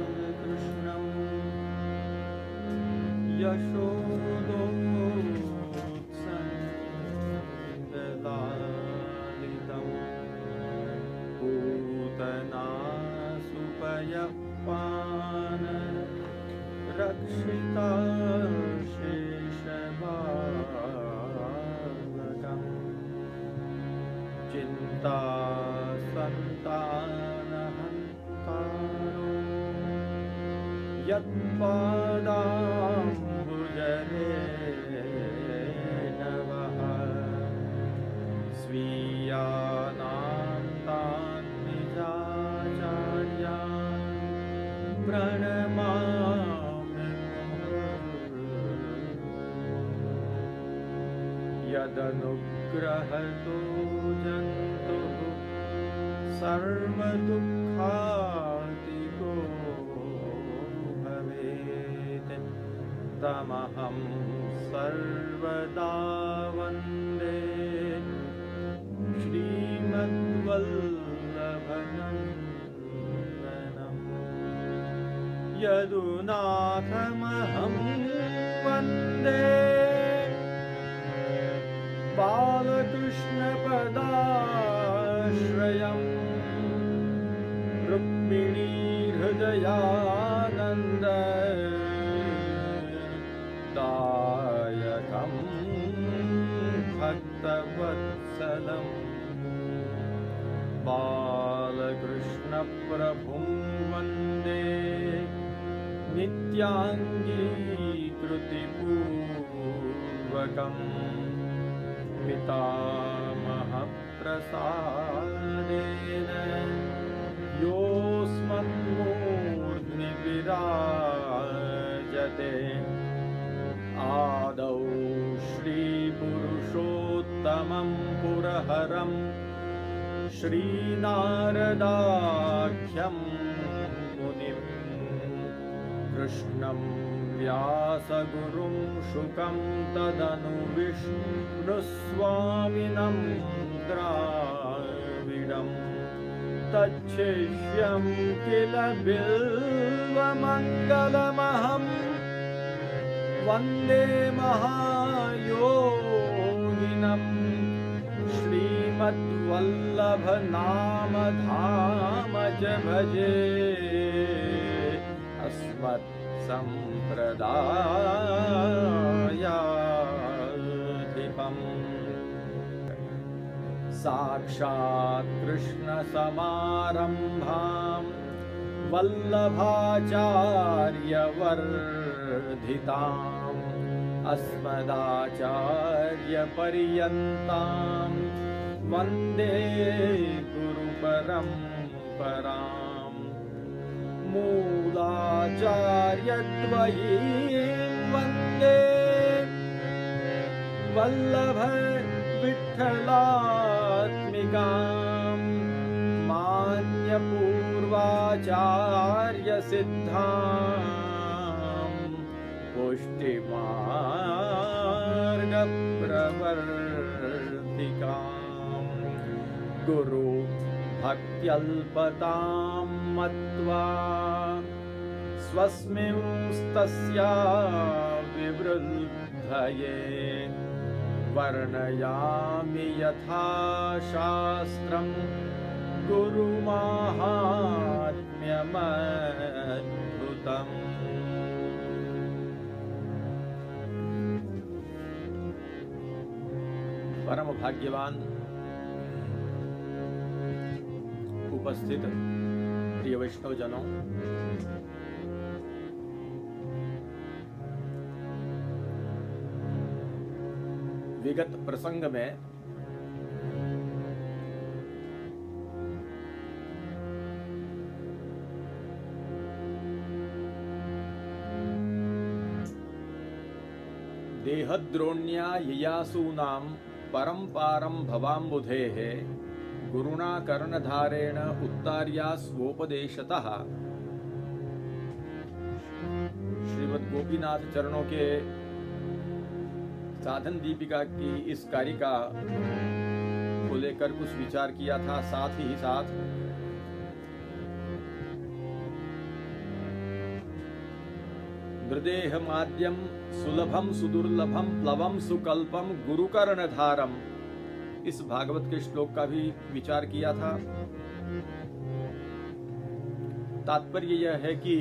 श्रीबालकृष्णं यशोदोत्सन्दलालितं पूतनासुपयःपान रक्षिता शेषबालकम् चिन्तासन्तानहन्तारो यत्पादाम्बुजरेण वः स्वीयानान्तान्निजाचार्यान् प्रणमामि यदनुग्रहतो जन्तुः सर्वदुःखातिको भवेत् तमहं सर्वदा वन्दे श्रीमद्वल्लभनन्दनम् यदुनाथमहं वन्दे बालकृष्णपदाश्रयम् रुक्मिणी हृदयानन्द दायकं भक्तवत्सलम् बालकृष्णप्रभुं वन्दे नित्याङ्गीकृतिपूर्वकम् पितामहप्रसादेन योऽस्मन्मूर्ध्नि विराजते आदौ श्रीपुरुषोत्तमं पुरहरं श्रीनारदाख्यं मुनिं कृष्णं व्यासगुरुं शुकं तदनु विष्णुस्वामिनं द्राविडं तच्छिष्यं किल बिल्वमङ्गलमहं वन्दे महायोगिनं श्रीमद्वल्लभनामधाम च भजे अस्मत्सम्प्रदायाधिपम् साक्षात् कृष्णसमारम्भां वल्लभाचार्यवर्धिताम् अस्मदाचार्यपर्यन्तां वन्दे गुरुपरम्पराम् मूलाचार्यद्वयीं वन्दे वल्लभ विठ्ठलात्मिकां मान्यपूर्वाचार्यसिद्धां पुष्टिमार्गप्रवर्तिकां गुरु भक्त्यल्पतां मत्वा स्वस्मिंस्तस्या विवृद्धये वर्णयामि यथाशास्त्रं गुरुमाहात्म्यमद्भुतम्। परम भाग्यवान उपस्थित प्रिय वैष्णव जनों, विगत प्रसंग में देहद्रोण्या ययासूनां परंपारं भवाम्बुधेः गुरुणा कर्णधारेण उत्तार्या स्वोपदेशतः श्रीमद् गोपीनाथ चरणों के साधन दीपिका की इस कारिका को लेकर कुछ विचार किया था। साथ ही साथ हृदेह माद्यम सुलभम सुदुर्लभम प्लवम सुकल्पम गुरुकर्णधारम, इस भागवत के श्लोक का भी विचार किया था। तात्पर्य यह है कि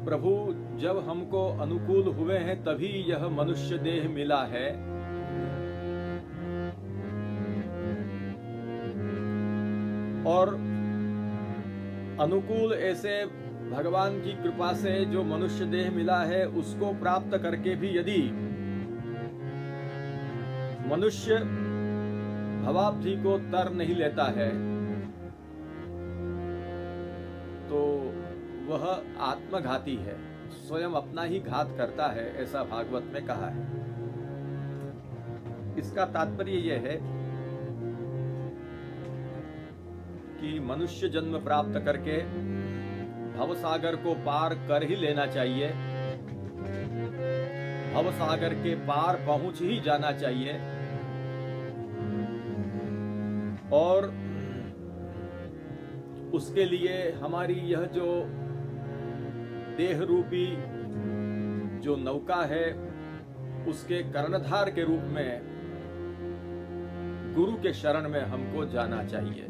प्रभु जब हमको अनुकूल हुए हैं तभी यह मनुष्य देह मिला है, और अनुकूल ऐसे भगवान की कृपा से जो मनुष्य देह मिला है उसको प्राप्त करके भी यदि मनुष्य भवाब्धि को तर नहीं लेता है तो वह आत्मघाती है, स्वयं अपना ही घात करता है, ऐसा भागवत में कहा है। इसका तात्पर्य यह है कि मनुष्य जन्म प्राप्त करके भवसागर को पार कर ही लेना चाहिए, भवसागर के पार पहुंच ही जाना चाहिए, और उसके लिए हमारी यह जो देह रूपी जो नौका है उसके कर्णधार के रूप में गुरु के शरण में हमको जाना चाहिए।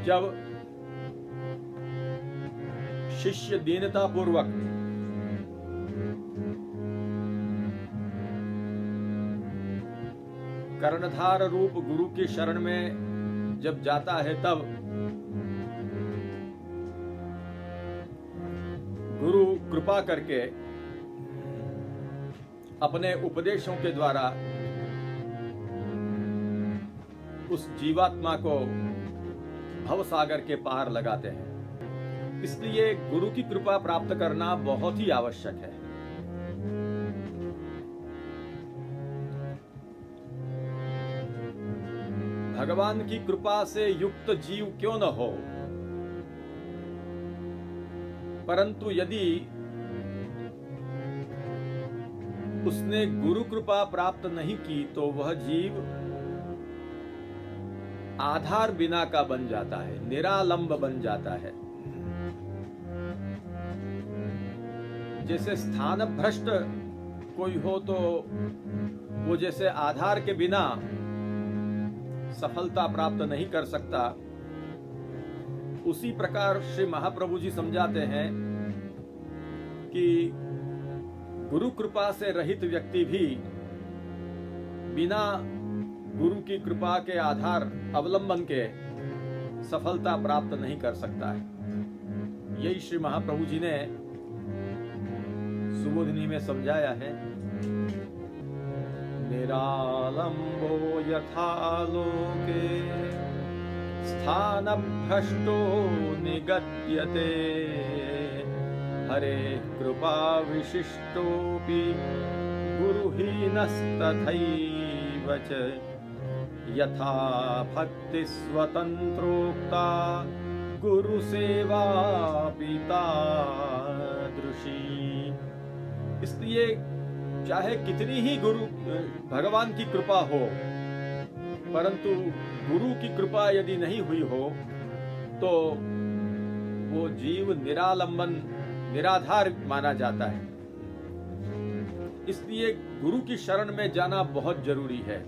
जब शिष्य दीनता पूर्वक कर्णधार रूप गुरु की शरण में जब जाता है तब गुरु कृपा करके अपने उपदेशों के द्वारा उस जीवात्मा को भवसागर के पार लगाते हैं। इसलिए गुरु की कृपा प्राप्त करना बहुत ही आवश्यक है। भगवान की कृपा से युक्त जीव क्यों न हो, परंतु यदि उसने गुरु कृपा प्राप्त नहीं की तो वह जीव आधार बिना का बन जाता है, निरालंब बन जाता है। जैसे स्थान भ्रष्ट कोई हो तो वो जैसे आधार के बिना सफलता प्राप्त नहीं कर सकता, उसी प्रकार श्री महाप्रभु जी समझाते हैं कि गुरु कृपा से रहित व्यक्ति भी बिना गुरु की कृपा के आधार अवलंबन के सफलता प्राप्त नहीं कर सकता है। यही श्री महाप्रभु जी ने सुबोधिनी में समझाया है। निरालंबो यथा लोके स्थान भ्रष्टो निगत्यते, हरे कृपा विशिष्टोपि गुरुहीनस्तथैव च, यथा भक्ति स्वतंत्रोक्ता गुरु सेवा पितादृशी। इसलिए चाहे कितनी ही गुरु भगवान की कृपा हो, परंतु गुरु की कृपा यदि नहीं हुई हो तो वो जीव निरालंबन निराधार माना जाता है। इसलिए गुरु की शरण में जाना बहुत जरूरी है।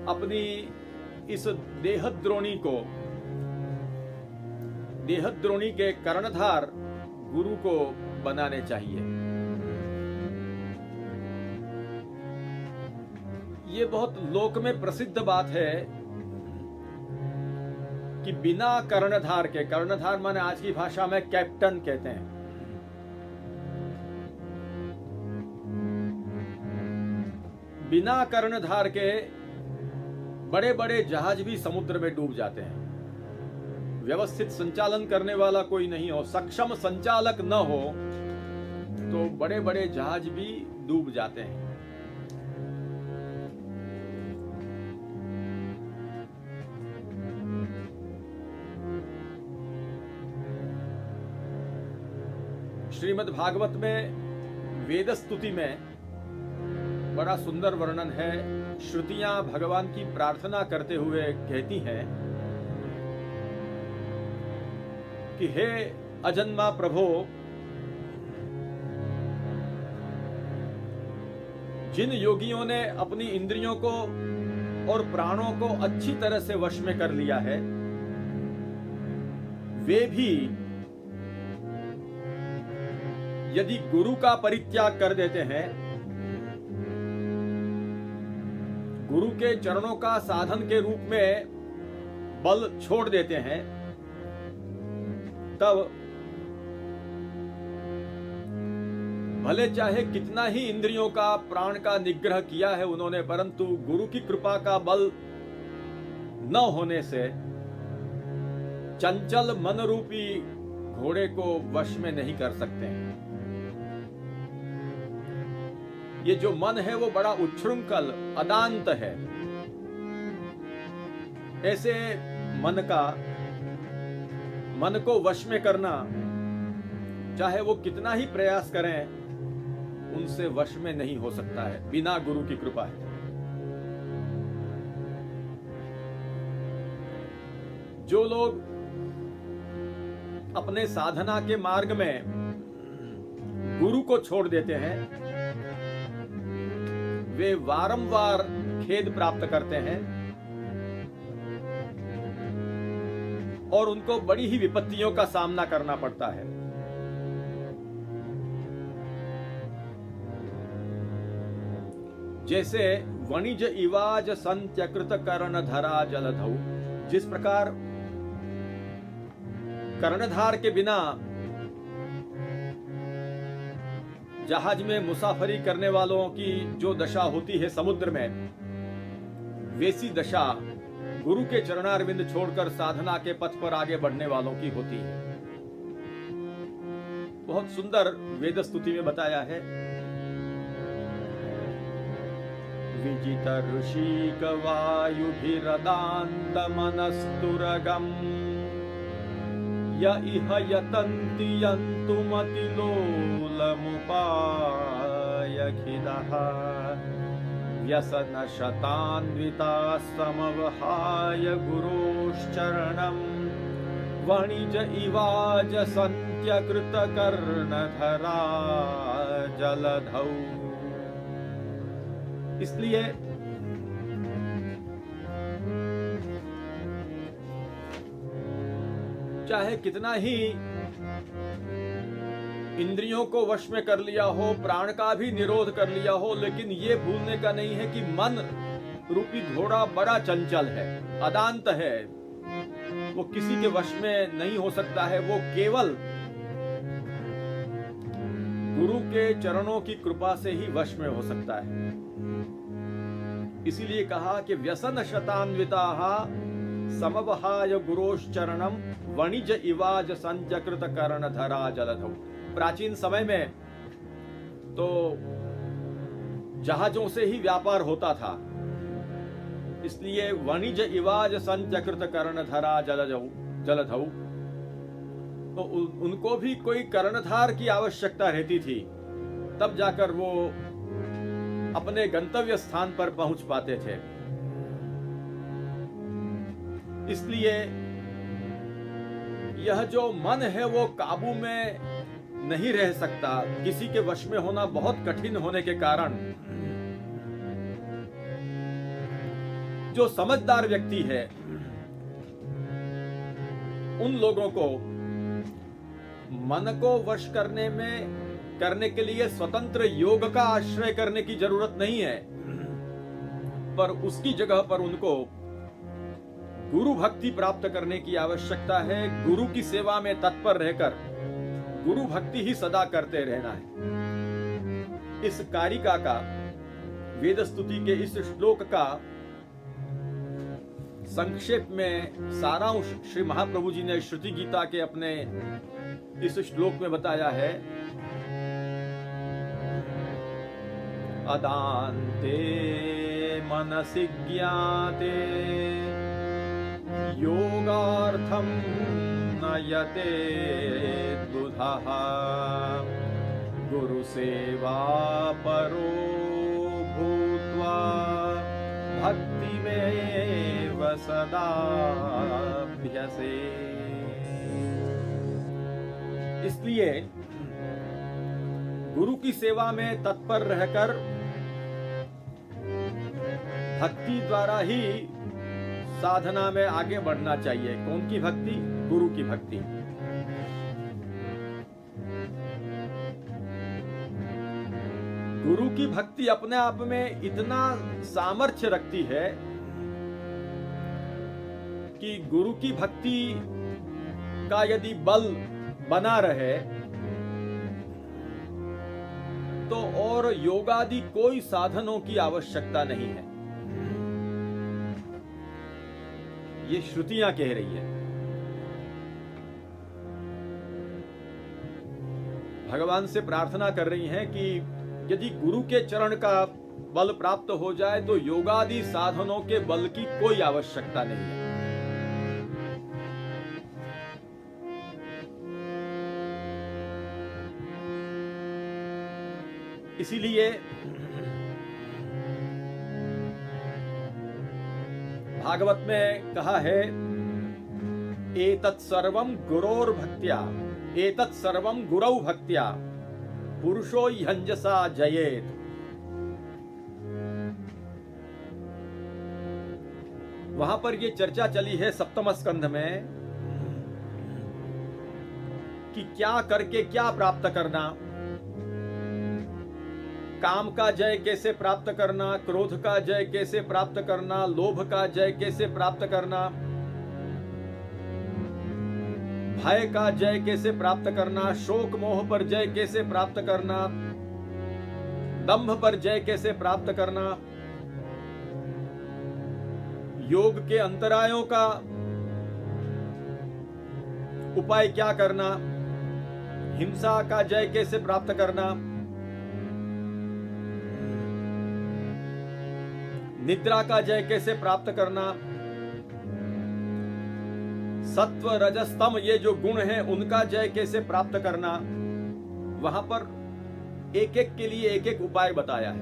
अपनी इस देहद्रोणी के कर्णधार गुरु को बनाने चाहिए। ये बहुत लोक में प्रसिद्ध बात है कि बिना कर्णधार के, कर्णधार माने आज की भाषा में कैप्टन कहते हैं, बिना कर्णधार के बड़े बड़े जहाज भी समुद्र में डूब जाते हैं। व्यवस्थित संचालन करने वाला कोई नहीं हो, सक्षम संचालक न हो तो बड़े बड़े जहाज भी डूब जाते हैं। श्रीमद् भागवत में वेद स्तुति में बड़ा सुंदर वर्णन है। श्रुतियां भगवान की प्रार्थना करते हुए कहती हैं कि हे अजन्मा प्रभो, जिन योगियों ने अपनी इंद्रियों को और प्राणों को अच्छी तरह से वश में कर लिया है, वे भी यदि गुरु का परित्याग कर देते हैं, गुरु के चरणों का साधन के रूप में बल छोड़ देते हैं, तब भले चाहे कितना ही इंद्रियों का प्राण का निग्रह किया है उन्होंने, परंतु गुरु की कृपा का बल न होने से चंचल मन रूपी घोड़े को वश में नहीं कर सकते हैं। ये जो मन है वो बड़ा उच्छृंखल अदांत है। ऐसे मन को वश में करना, चाहे वो कितना ही प्रयास करें, उनसे वश में नहीं हो सकता है बिना गुरु की कृपा है। जो लोग अपने साधना के मार्ग में गुरु को छोड़ देते हैं, वे वारंवार खेद प्राप्त करते हैं और उनको बड़ी ही विपत्तियों का सामना करना पड़ता है। जैसे वणिज इवाज संत्यकृत कर्ण धरा जलधौ, जिस प्रकार कर्णधार के बिना जहाज में मुसाफरी करने वालों की जो दशा होती है समुद्र में, वैसी दशा गुरु के चरणारविंद छोड़कर साधना के पथ पर आगे बढ़ने वालों की होती है। बहुत सुंदर वेद स्तुति में बताया है। विजित ऋषिक वायुभिरदान्त मनस्तुरगम य इह यतन्ति यन्तुमतिलोलमुपायखिदः व्यसनशतान्विता समवहाय गुरोश्चरणं वणिज इवाज सन्त्यकृतकर्णधरा जलधौ। इसलिए चाहे कितना ही इंद्रियों को वश में कर लिया हो, प्राण का भी निरोध कर लिया हो, लेकिन ये भूलने का नहीं है कि मन रूपी घोड़ा बड़ा चंचल है, अदांत है। वो किसी के वश में नहीं हो सकता है। वो केवल गुरु के चरणों की कृपा से ही वश में हो सकता है। इसीलिए कहा कि व्यसन शतान्विताः समवहाय गुरोश्चरणम वणिज इवाज संचकृत कर्णधरा जलधौ। प्राचीन समय में तो जहाजों से ही व्यापार होता था, इसलिए वणिज इवाज संचकृत कर्णधरा जलधौ, तो उनको भी कोई कर्णधार की आवश्यकता रहती थी, तब जाकर वो अपने गंतव्य स्थान पर पहुंच पाते थे। इसलिए यह जो मन है वो काबू में नहीं रह सकता। किसी के वश में होना बहुत कठिन होने के कारण जो समझदार व्यक्ति है, उन लोगों को मन को वश करने के लिए स्वतंत्र योग का आश्रय करने की जरूरत नहीं है, पर उसकी जगह पर उनको गुरु भक्ति प्राप्त करने की आवश्यकता है। गुरु की सेवा में तत्पर रहकर गुरु भक्ति ही सदा करते रहना है। इस कारिका का, वेद स्तुति के इस श्लोक का संक्षेप में सारांश श्री महाप्रभु जी ने श्रुति गीता के अपने इस श्लोक में बताया है। अदान्ते मनसि ज्ञाते योगार्थम न नयते बुधः गुरुसेवा परो भूत्वा भक्तिमेव सदाभ्यसे। इसलिए गुरु की सेवा में तत्पर रहकर भक्ति द्वारा ही साधना में आगे बढ़ना चाहिए। कौन की भक्ति? गुरु की भक्ति। गुरु की भक्ति अपने आप में इतना सामर्थ्य रखती है कि गुरु की भक्ति का यदि बल बना रहे तो और योगादि कोई साधनों की आवश्यकता नहीं है। ये श्रुतियां कह रही है। भगवान से प्रार्थना कर रही हैं कि यदि गुरु के चरण का बल प्राप्त हो जाए तो योगादि साधनों के बल की कोई आवश्यकता नहीं है। इसीलिए भागवत में कहा है, एतत् सर्वं गुरोर भक्त्या, एतत् सर्वं गुरौ भक्त्या पुरुषो ह्यंजसा जयेत। वहां पर ये चर्चा चली है सप्तम स्कंध में कि क्या करके क्या प्राप्त करना, काम का जय कैसे प्राप्त करना, क्रोध का जय कैसे प्राप्त करना, लोभ का जय कैसे प्राप्त करना, भय का जय कैसे प्राप्त करना, शोक मोह पर जय कैसे प्राप्त करना, दंभ पर जय कैसे प्राप्त करना, योग के अंतरायों का उपाय क्या करना, हिंसा का जय कैसे प्राप्त करना, निद्रा का जय कैसे प्राप्त करना, सत्व रजस्तम ये जो गुण हैं उनका जय कैसे प्राप्त करना। वहां पर एक एक के लिए एक एक उपाय बताया है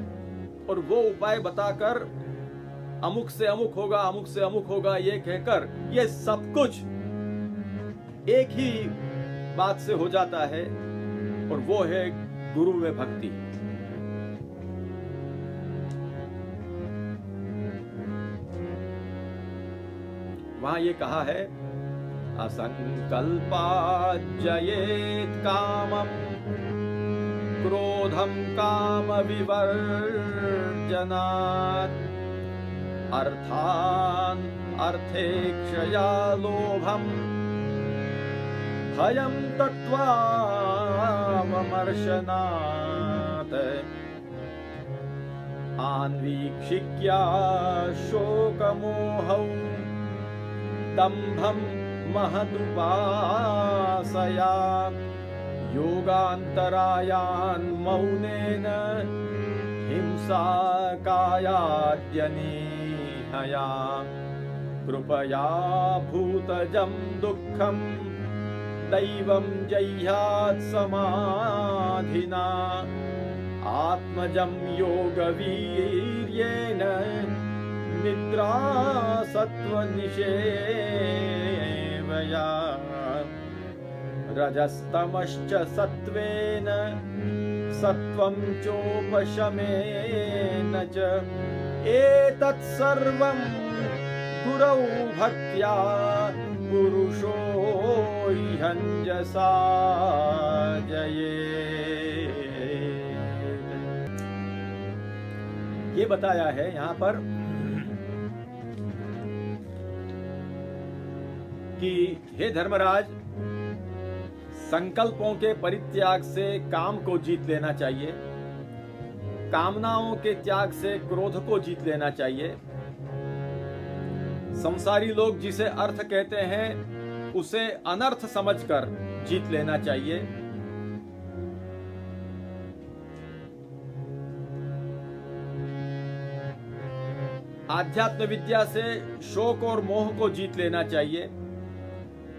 और वो उपाय बताकर अमुक से अमुक होगा, अमुक से अमुक होगा ये कहकर ये सब कुछ एक ही बात से हो जाता है और वो है गुरु में भक्ति। वहां ये कहा है, असंकल्पात् जयेत् कामं क्रोधं काम विवर्जनात् अर्थान् अर्थेक्षया लोभं भयं तत्त्वामर्शनात् आन्वीक्षिक्या शोकमोहौ दम्भं महदुपासया योगान्तरायान् मौनेन हिंसा कायाद्यनेहया कृपया भूतजं दुःखं दैवं जह्यात् समाधिना आत्मजं योगवीर्येण निद्रा सत्त्वनिषेवया रजस्तमश्च सत्त्वेन सत्त्वं चोपशमेन च एतत् सर्वं गुरौ भक्त्या पुरुषो ह्यंजसा जयेत्। ये बताया है यहाँ पर कि हे धर्मराज, संकल्पों के परित्याग से काम को जीत लेना चाहिए, कामनाओं के त्याग से क्रोध को जीत लेना चाहिए। संसारी लोग जिसे अर्थ कहते हैं उसे अनर्थ समझकर जीत लेना चाहिए। आध्यात्म विद्या से शोक और मोह को जीत लेना चाहिए।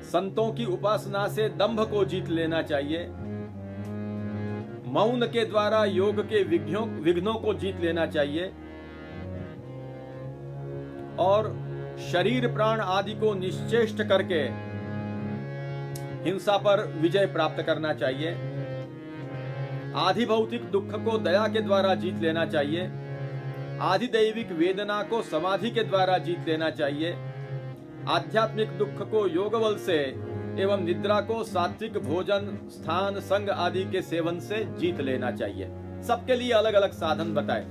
संतों की उपासना से दंभ को जीत लेना चाहिए, मौन के द्वारा योग के विघ्नों को जीत लेना चाहिए और शरीर प्राण आदि को निश्चेष्ट करके हिंसा पर विजय प्राप्त करना चाहिए। आधि भौतिक दुख को दया के द्वारा जीत लेना चाहिए, आधि दैविक वेदना को समाधि के द्वारा जीत लेना चाहिए, आध्यात्मिक दुख को योग बल से एवं निद्रा को सात्विक भोजन स्थान संग आदि के सेवन से जीत लेना चाहिए। सबके लिए अलग अलग साधन बताए।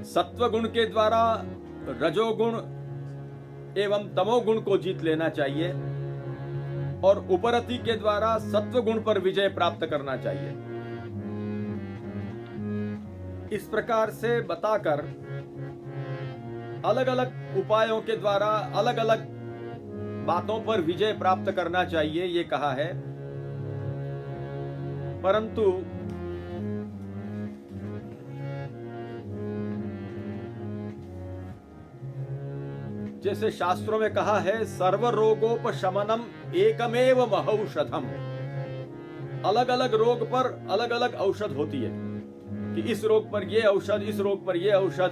सत्वगुण के द्वारा रजोगुण एवं तमोगुण को जीत लेना चाहिए और उपरति के द्वारा सत्वगुण पर विजय प्राप्त करना चाहिए। इस प्रकार से बताकर अलग अलग उपायों के द्वारा अलग अलग बातों पर विजय प्राप्त करना चाहिए, ये कहा है। परंतु जैसे शास्त्रों में कहा है, सर्व रोगोपशमनम एकमेव महौषधम। अलग अलग रोग पर अलग अलग औषध होती है कि इस रोग पर ये औषध, इस रोग पर ये औषध,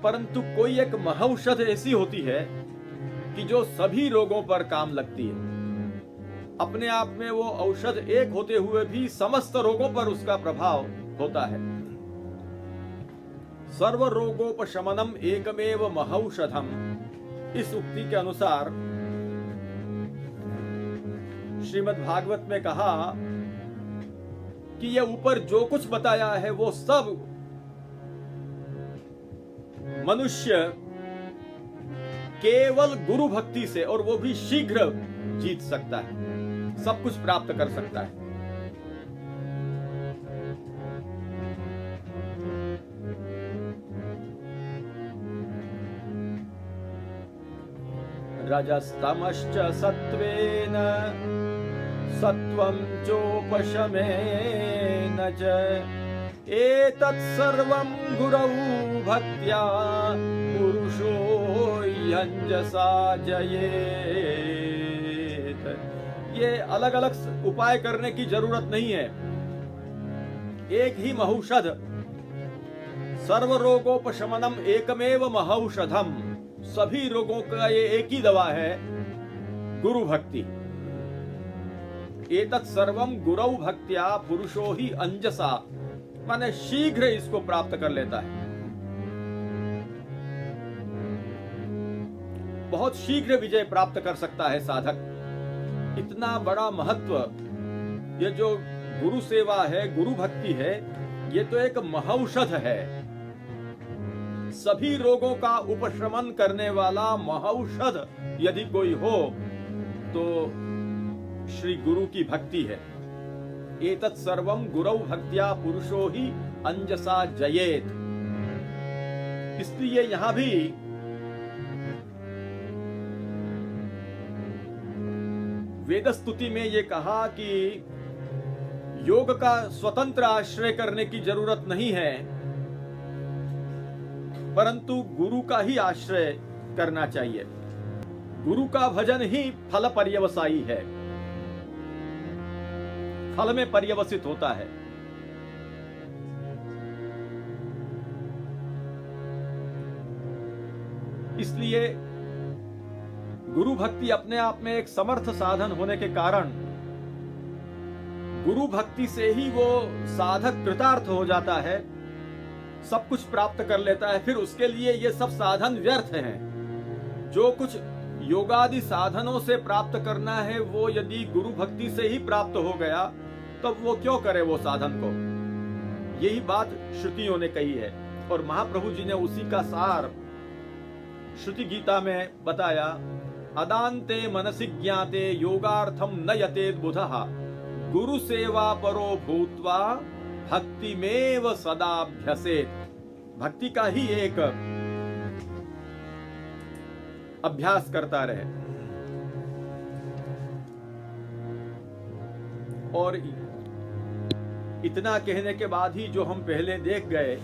परंतु कोई एक महौषध ऐसी होती है कि जो सभी रोगों पर काम लगती है। अपने आप में वो औषध एक होते हुए भी समस्त रोगों पर उसका प्रभाव होता है। सर्व रोगोपशमनम एकमेव महौषधम, इस उक्ति के अनुसार श्रीमद् भागवत में कहा कि ये ऊपर जो कुछ बताया है वो सब मनुष्य केवल गुरु भक्ति से, और वो भी शीघ्र, जीत सकता है, सब कुछ प्राप्त कर सकता है। रजस्तमश्च सत्त्वेन सत्वं चोपशमेन च एतत् सर्वं गुरौ भक्त्या पुरुषो यञ्जसा जयेत। ये अलग अलग उपाय करने की जरूरत नहीं है, एक ही महौषध, सर्व रोगोपशमनम एकमेव महौषधम, सभी रोगों का ये एक ही दवा है, गुरु भक्ति। एतत् सर्वम गुरौ भक्त्या पुरुषो ही अंजसा, माने शीघ्र इसको प्राप्त कर लेता है, बहुत शीघ्र विजय प्राप्त कर सकता है साधक। इतना बड़ा महत्व, ये जो गुरु सेवा है, गुरु भक्ति है, ये तो एक महौषध है, सभी रोगों का उपशमन करने वाला महौषध यदि कोई हो तो श्री गुरु की भक्ति है। एतत् सर्वम गुरौ भक्त्या पुरुषो ही अंजसा जयेत। इसलिए यहां भी वेद स्तुति में ये कहा कि योग का स्वतंत्र आश्रय करने की जरूरत नहीं है, परंतु गुरु का ही आश्रय करना चाहिए। गुरु का भजन ही फल पर्यवसायी है, फल में पर्यवसित होता है। इसलिए गुरु भक्ति अपने आप में एक समर्थ साधन होने के कारण गुरु भक्ति से ही वो साधक कृतार्थ हो जाता है, सब कुछ प्राप्त कर लेता है। फिर उसके लिए ये सब साधन व्यर्थ हैं। जो कुछ योगादि साधनों से प्राप्त करना है वो यदि गुरु भक्ति से ही प्राप्त हो गया तब वो क्यों करे वो साधन को। यही बात श्रुतियों ने कही है और महाप्रभु जी ने उसी का सार श्रुति गीता में बताया। अदान्ते मनसि ज्ञाते योगार्थम न यतेत बुधः गुरु सेवा परो भूत्वा भक्ति मेव सदाभ्यसेत। भक्ति का ही एक अभ्यास करता रहे। और इतना कहने के बाद ही जो हम पहले देख गए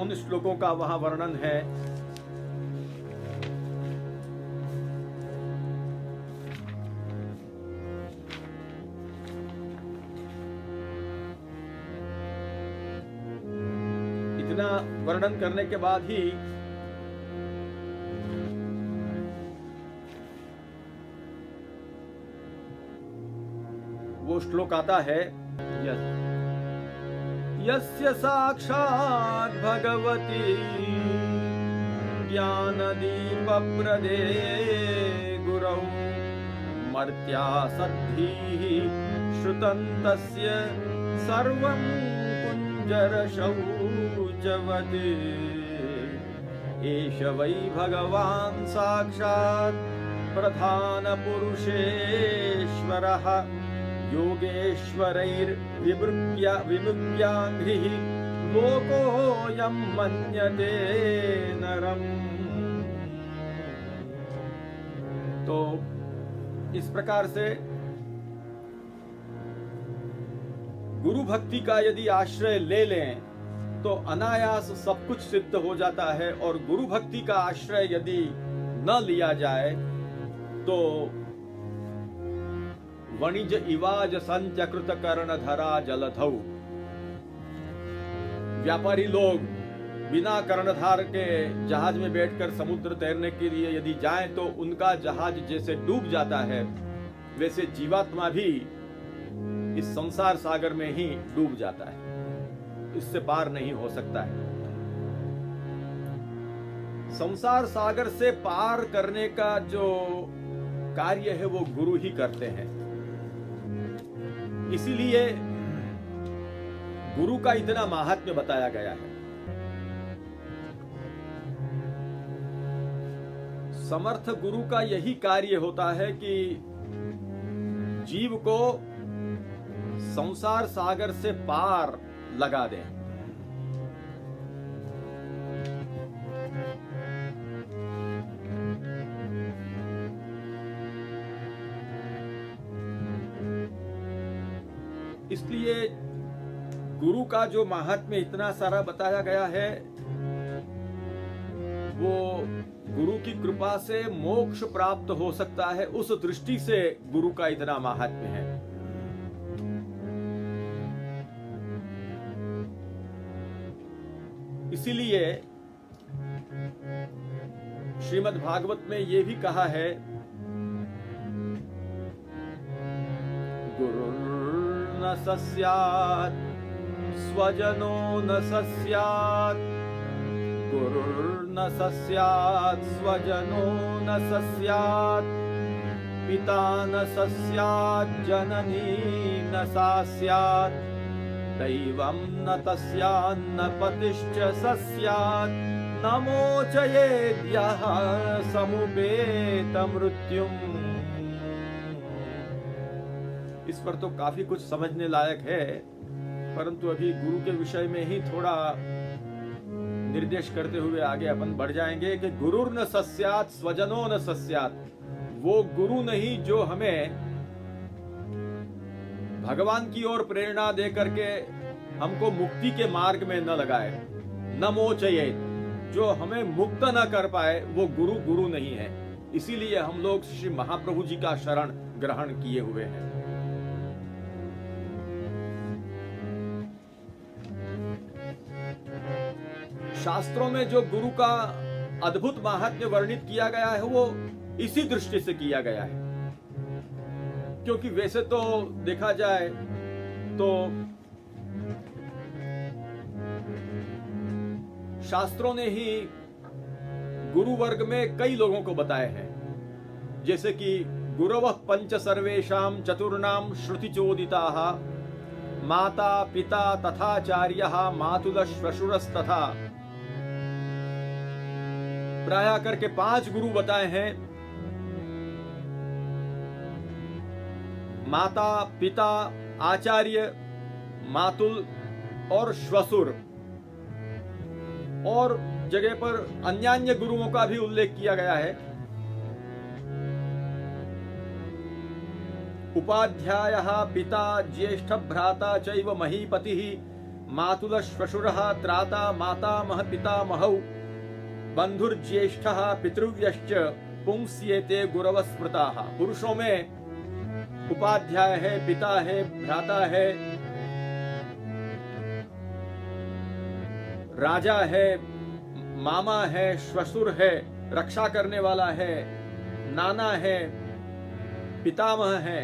उन श्लोकों का वहां वर्णन है इतना वर्णन करने के बाद ही वो श्लोक आता है, यस्य साक्षात् भगवती ज्ञानदीपप्रदे गुरौ मर्त्या सद्भिः श्रुतं तस्य सर्वं कुञ्जरशौचवत् एष वै भगवान् साक्षात् प्रधानपुरुषेश्वरः योगेश्वरैर्विमुग्याङ्घ्रिः लोकोऽयं मन्यते नरम्। तो इस प्रकार से गुरु भक्ति का यदि आश्रय ले लें तो अनायास सब कुछ सिद्ध हो जाता है, और गुरु भक्ति का आश्रय यदि न लिया जाए तो वणिज इवाज संचकृत कर्णधरा जलधौ, व्यापारी लोग बिना कर्णधार के जहाज में बैठकर समुद्र तैरने के लिए यदि जाएं तो उनका जहाज जैसे डूब जाता है, वैसे जीवात्मा भी इस संसार सागर में ही डूब जाता है, इससे पार नहीं हो सकता है। संसार सागर से पार करने का जो कार्य है वो गुरु ही करते हैं। इसीलिए गुरु का इतना महात्म्य बताया गया है। समर्थ गुरु का यही कार्य होता है कि जीव को संसार सागर से पार लगा दें। इसलिए गुरु का जो महात्म्य इतना सारा बताया गया है, वो गुरु की कृपा से मोक्ष प्राप्त हो सकता है, उस दृष्टि से गुरु का इतना महात्म्य है। इसीलिए श्रीमद् भागवत में ये भी कहा है, गुरुर्न सस्यात् स्वजनो न सस्यात्, गुरुर्न सस्यात् स्वजनो न सस्यात्, पिता न सस्यात् जननी न सा स्यात्, दैवं न तस्यान्न पतिश्च सस्यात्, न मोचयेद्यः समुपेत मृत्युम्। इस पर तो काफी कुछ समझने लायक है, परंतु अभी गुरु के विषय में ही थोड़ा निर्देश करते हुए आगे अपन बढ़ जाएंगे कि गुरुर्न सस्यात् स्वजनो न सस्यात्। वो गुरु नहीं जो हमें भगवान की ओर प्रेरणा दे करके हमको मुक्ति के मार्ग में न लगाए, न मोचयेत, जो हमें मुक्त न कर पाए, वो गुरु गुरु नहीं है। इसीलिए हम लोग श्री महाप्रभु जी का शरण ग्रहण किए हुए हैं। शास्त्रों में जो गुरु का अद्भुत महात्म्य वर्णित किया गया है वो इसी दृष्टि से किया गया है, क्योंकि वैसे तो देखा जाए तो शास्त्रों ने ही गुरु वर्ग में कई लोगों को बताए हैं, जैसे कि गुरवः पंच सर्वेषां चतुर्णाम श्रुतिचोदिताः, माता पिता तथाचार्यः मातुलः श्वशुरस्तथा। प्राय करके 5 गुरु बताए हैं, माता पिता आचार्य मातुल और श्वशुर, और जगह पर अन्यान्य गुरुओं का भी उल्लेख किया गया है। उपाध्यायः पिता ज्येष्ठ भ्राता चैव महीपतिः, मातुलः श्वशुरः त्राता मातामह पितामहौ, बंधुर्ज्येष्ठः पितृव्यश्च पुंस्येते गुरवः स्मृताः। पुरुषों में उपाध्याय है, पिता है, भ्राता है, राजा है, मामा है, श्वशुर है, रक्षा करने वाला है, नाना है, पितामह है,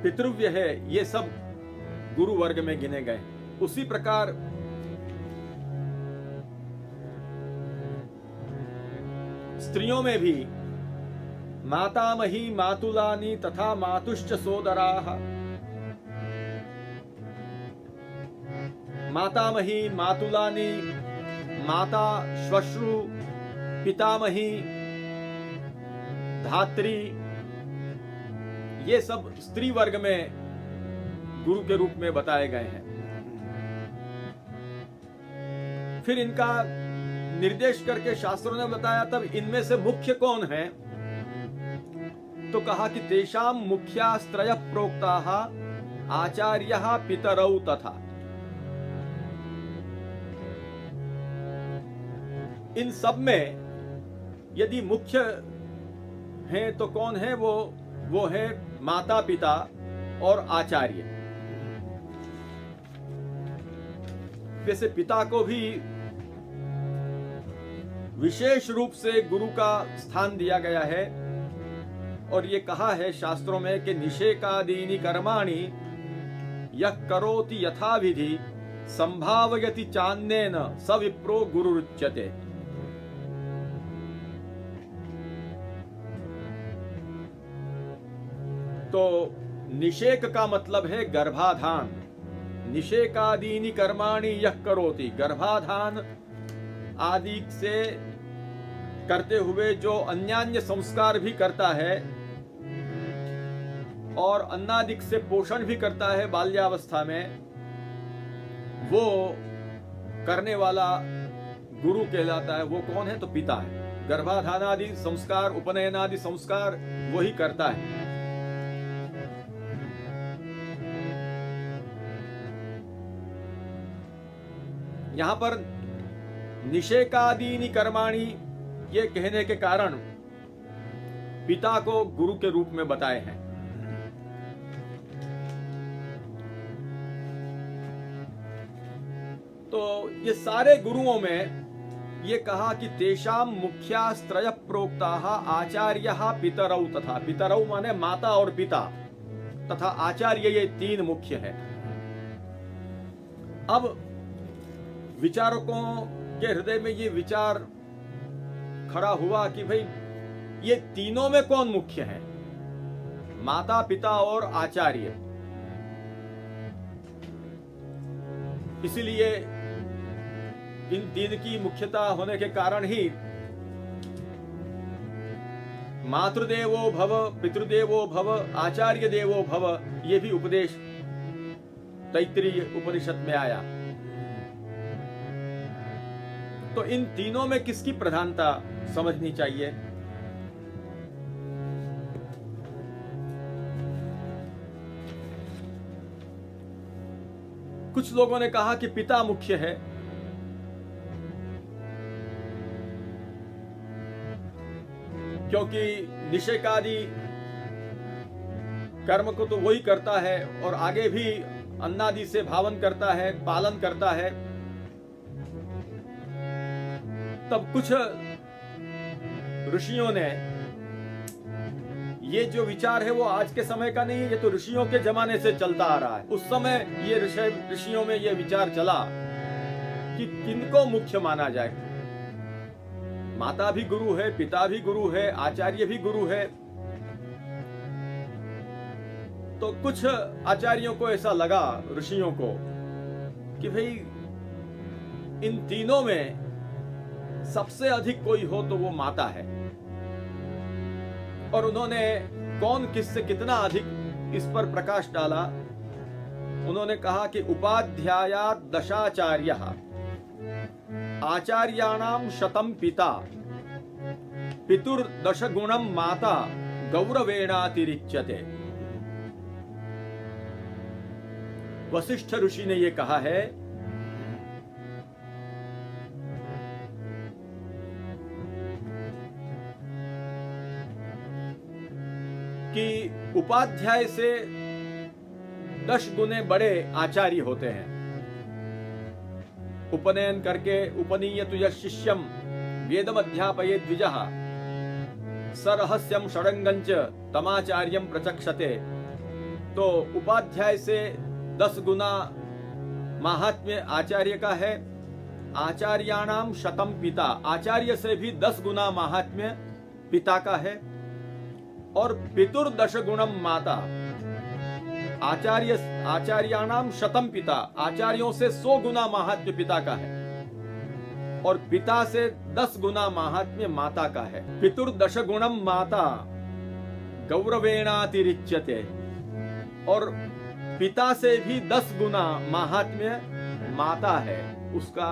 पितृव्य है, ये सब गुरु वर्ग में गिने गए। उसी प्रकार स्त्रियों में भी मातामही, मातुलानी तथा मातुश्च सोदराः। मातामही, मातुलानी, माता, श्वश्रु, पितामही, धात्री, ये सब स्त्री वर्ग में गुरु के रूप में बताए गए हैं। फिर इनका निर्देश करके शास्त्रों ने बताया तब इनमें से मुख्य कौन है, तो कहा कि तेषाम मुख्यास्त्रय प्रोक्ताः आचार्यः पितरौ तथा। इन सब में यदि मुख्य हैं तो कौन है वो है माता पिता और आचार्य। वैसे पिता को भी विशेष रूप से गुरु का स्थान दिया गया है और ये कहा है शास्त्रों में कि निषेकादीनि कर्माणि यः करोति यथा विधि संभावयति चान्येन स विप्रो गुरुरुच्यते। तो निषेक का मतलब है गर्भाधान। निषेकादीनि कर्माणि यः करोति, गर्भाधान आदि से करते हुए जो अन्यान्य संस्कार भी करता है और अन्नादिक से पोषण भी करता है बाल्यावस्था में, वो करने वाला गुरु कहलाता है। वो कौन है, तो पिता है। गर्भाधान आदि संस्कार, उपनयन आदि संस्कार वही करता है। यहां पर निषेकादीनि कर्माणि ये कहने के कारण पिता को गुरु के रूप में बताए हैं। तो ये सारे गुरुओं में ये कहा कि तेषाम मुख्यास्त्रय प्रोक्ताः आचार्यः पितरौ तथा। पितरौ माने माता और पिता तथा आचार्य, ये तीन मुख्य है। अब विचारकों के हृदय में ये विचार खड़ा हुआ कि भाई ये तीनों में कौन मुख्य है, माता पिता और आचार्य। इसीलिए इन तीन की मुख्यता होने के कारण ही मातृदेवो भव, पितृदेवो भव, आचार्य देवो भव, ये भी उपदेश तैत्तिरीय उपनिषद में आया। तो इन तीनों में किसकी प्रधानता समझनी चाहिए। कुछ लोगों ने कहा कि पिता मुख्य है, क्योंकि निषेकादि कर्म को तो वही करता है और आगे भी अन्नादि से भावन करता है, पालन करता है। तब कुछ ऋषियों ने, ये जो विचार है वो आज के समय का नहीं है, ये तो ऋषियों के जमाने से चलता आ रहा है। उस समय ये ऋषियों में ये विचार चला कि किनको मुख्य माना जाए। माता भी गुरु है, पिता भी गुरु है, आचार्य भी गुरु है। तो कुछ आचार्यों को ऐसा लगा, ऋषियों को, कि भाई इन तीनों में सबसे अधिक कोई हो तो वो माता है। और उन्होंने कौन किससे कितना अधिक इस पर प्रकाश डाला। उन्होंने कहा कि उपाध्यायात् दशाचार्यः आचार्याणाम शतम पिता पितुर्दश गुणम माता गौरवेणातिरिच्यते। वशिष्ठ ऋषि ने यह कहा है कि उपाध्याय से 10 गुने बड़े आचार्य होते हैं। उपनयन करके उपनीयतु यः शिष्यम वेदमध्यापये द्विजः सरहस्यम षडंगंच तमाचार्यम प्रचक्षते। तो उपाध्याय से 10 गुना महात्म्य आचार्य का है। आचार्याणाम शतम पिता, आचार्य से भी 10 गुना महात्म्य पिता का है। और पितुर्दश गुणम माता, आचार्याणाम शतम पिता, आचार्यों से 100 गुना महात्म्य पिता का है। और पिता से 10 गुना महात्म्य माता का है। पितुर्दश गुणम माता गौरवेणातिरिच्यते। और पिता से भी 10 गुना महात्म्य माता है, उसका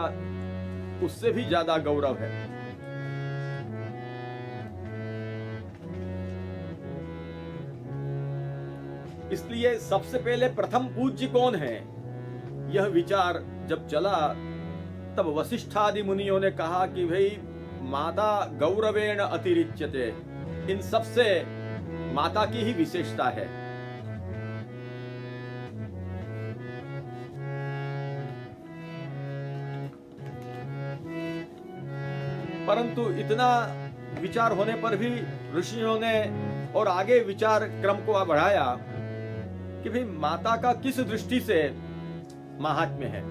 उससे भी ज्यादा गौरव है। इसलिए सबसे पहले प्रथम पूज्य कौन है, यह विचार जब चला तब वशिष्ठादि मुनियों ने कहा कि भाई माता गौरवेण अतिरिच्यते, इन सबसे माता की ही विशेषता है। परंतु इतना विचार होने पर भी ऋषियों ने और आगे विचार क्रम को बढ़ाया कि भाई माता का किस दृष्टि से महात्म्य है।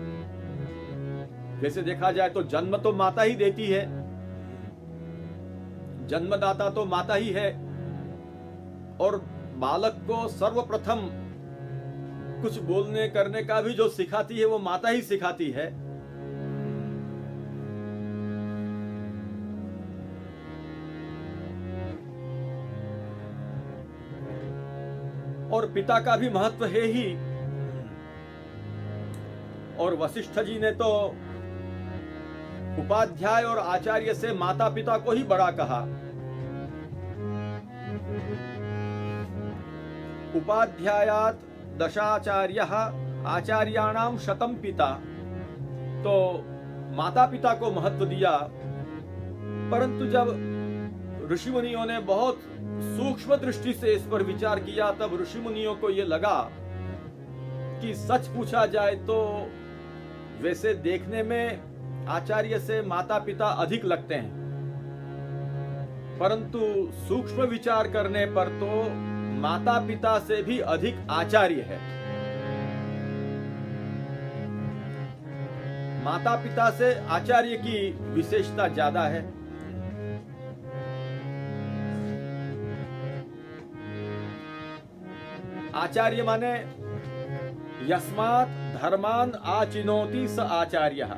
वैसे देखा जाए तो जन्म तो माता ही देती है, जन्मदाता तो माता ही है। और बालक को सर्वप्रथम कुछ बोलने करने का भी जो सिखाती है वो माता ही सिखाती है। और पिता का भी महत्व है ही। और वशिष्ठ जी ने तो उपाध्याय और आचार्य से माता पिता को ही बड़ा कहा। उपाध्यायात दशाचार्यः आचार्याणाम शतम पिता, तो माता पिता को महत्व दिया। परंतु जब ऋषि मुनियों ने बहुत सूक्ष्म दृष्टि से इस पर विचार किया तब ऋषि मुनियों को यह लगा कि सच पूछा जाए तो वैसे देखने में आचार्य से माता पिता अधिक लगते हैं, परंतु सूक्ष्म विचार करने पर तो माता पिता से भी अधिक आचार्य है। माता पिता से आचार्य की विशेषता ज्यादा है। आचार्य माने यस्मात् धर्मान आचिनोति स आचार्यः,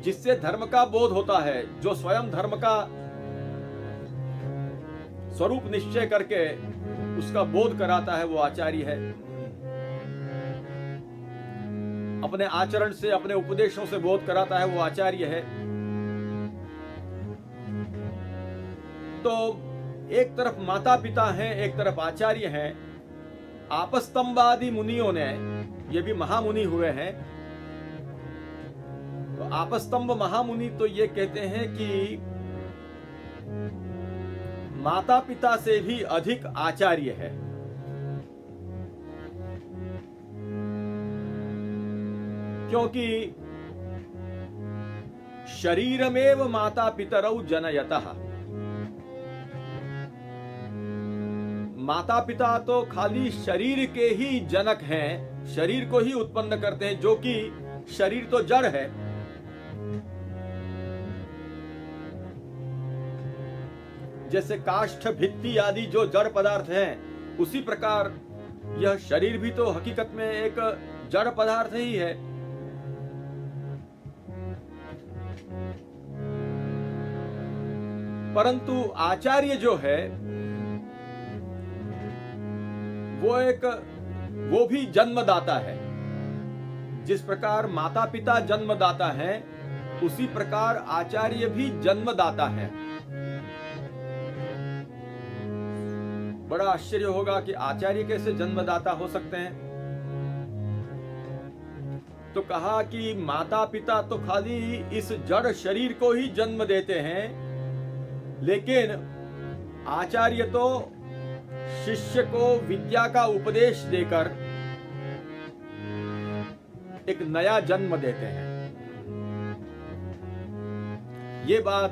जिससे धर्म का बोध होता है, जो स्वयं धर्म का स्वरूप निश्चय करके उसका बोध कराता है, वो आचार्य है। अपने आचरण से, अपने उपदेशों से बोध कराता है, वो आचार्य है। तो एक तरफ माता पिता हैं, एक तरफ आचार्य हैं। आपस्तंबादि मुनियों ने, ये भी महामुनि हुए हैं, तो आपस्तंब महामुनि तो ये कहते हैं कि माता पिता से भी अधिक आचार्य है। क्योंकि शरीरमेव माता पितरौ जनयतः, माता पिता तो खाली शरीर के ही जनक हैं, शरीर को ही उत्पन्न करते हैं, जो कि शरीर तो जड़ है। जैसे काष्ठ, भित्ति आदि जो जड़ पदार्थ हैं, उसी प्रकार यह शरीर भी तो हकीकत में एक जड़ पदार्थ ही है। परंतु आचार्य जो है वो भी जन्मदाता है। जिस प्रकार माता पिता जन्मदाता है, उसी प्रकार आचार्य भी जन्मदाता है। बड़ा आश्चर्य होगा कि आचार्य कैसे जन्मदाता हो सकते हैं। तो कहा कि माता पिता तो खाली इस जड़ शरीर को ही जन्म देते हैं, लेकिन आचार्य तो शिष्य को विद्या का उपदेश देकर एक नया जन्म देते हैं। ये बात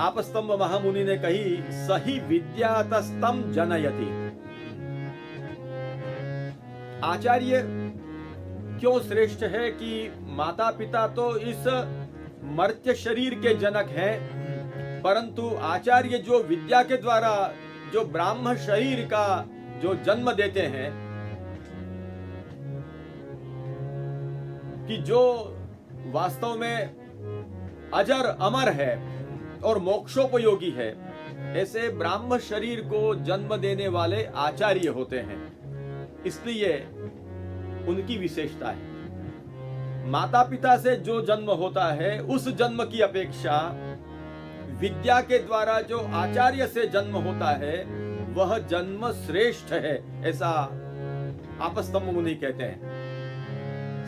आपस्तंभ महामुनि ने कही, सही विद्यातस्तम जनयति। आचार्य क्यों श्रेष्ठ है कि माता पिता तो इस मर्त्य शरीर के जनक हैं, परंतु आचार्य जो विद्या के द्वारा जो ब्राह्म शरीर का जो जन्म देते हैं, कि जो वास्तव में अजर अमर है और मोक्षोपयोगी है, ऐसे ब्राह्म शरीर को जन्म देने वाले आचार्य होते हैं। इसलिए उनकी विशेषता है। माता पिता से जो जन्म होता है उस जन्म की अपेक्षा विद्या के द्वारा जो आचार्य से जन्म होता है वह जन्म श्रेष्ठ है, ऐसा आपस्तंभ मुनि कहते हैं।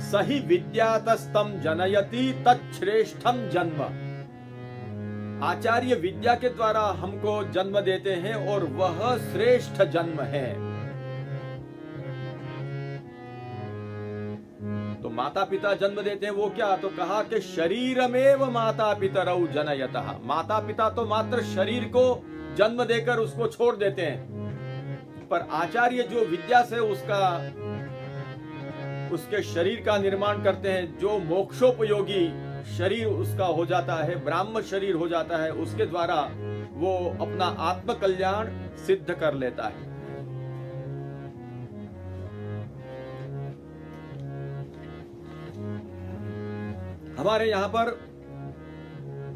सही विद्यातस्तम जनयति तच्छ्रेष्ठम जन्म। आचार्य विद्या के द्वारा हमको जन्म देते हैं और वह श्रेष्ठ जन्म है। तो माता पिता जन्म देते हैं वो क्या, तो कहा कि शरीरमेव माता पितरौ जनयतः। माता पिता तो मात्र शरीर को जन्म देकर उसको छोड़ देते हैं, पर आचार्य जो विद्या से उसके शरीर का निर्माण करते हैं, जो मोक्षोपयोगी शरीर उसका हो जाता है, ब्राह्म शरीर हो जाता है, उसके द्वारा वो अपना आत्म कल्याण सिद्ध कर लेता है। हमारे यहां पर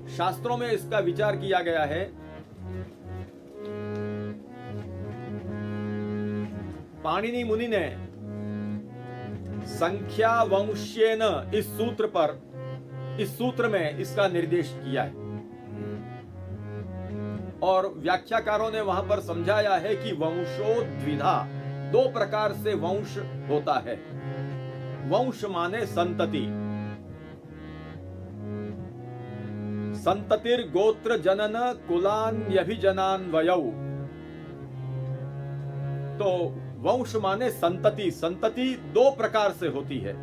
शास्त्रों में इसका विचार किया गया है। पाणिनि मुनि ने संख्या वंश्येन इस सूत्र में इसका निर्देश किया है, और व्याख्याकारों ने वहां पर समझाया है कि वंशो द्विधा, दो प्रकार से वंश होता है। वंश माने संतति, संततिर गोत्र जनन कुलान्यभिजनान्वयौ। तो वंश माने संतति, संतति दो प्रकार से होती है।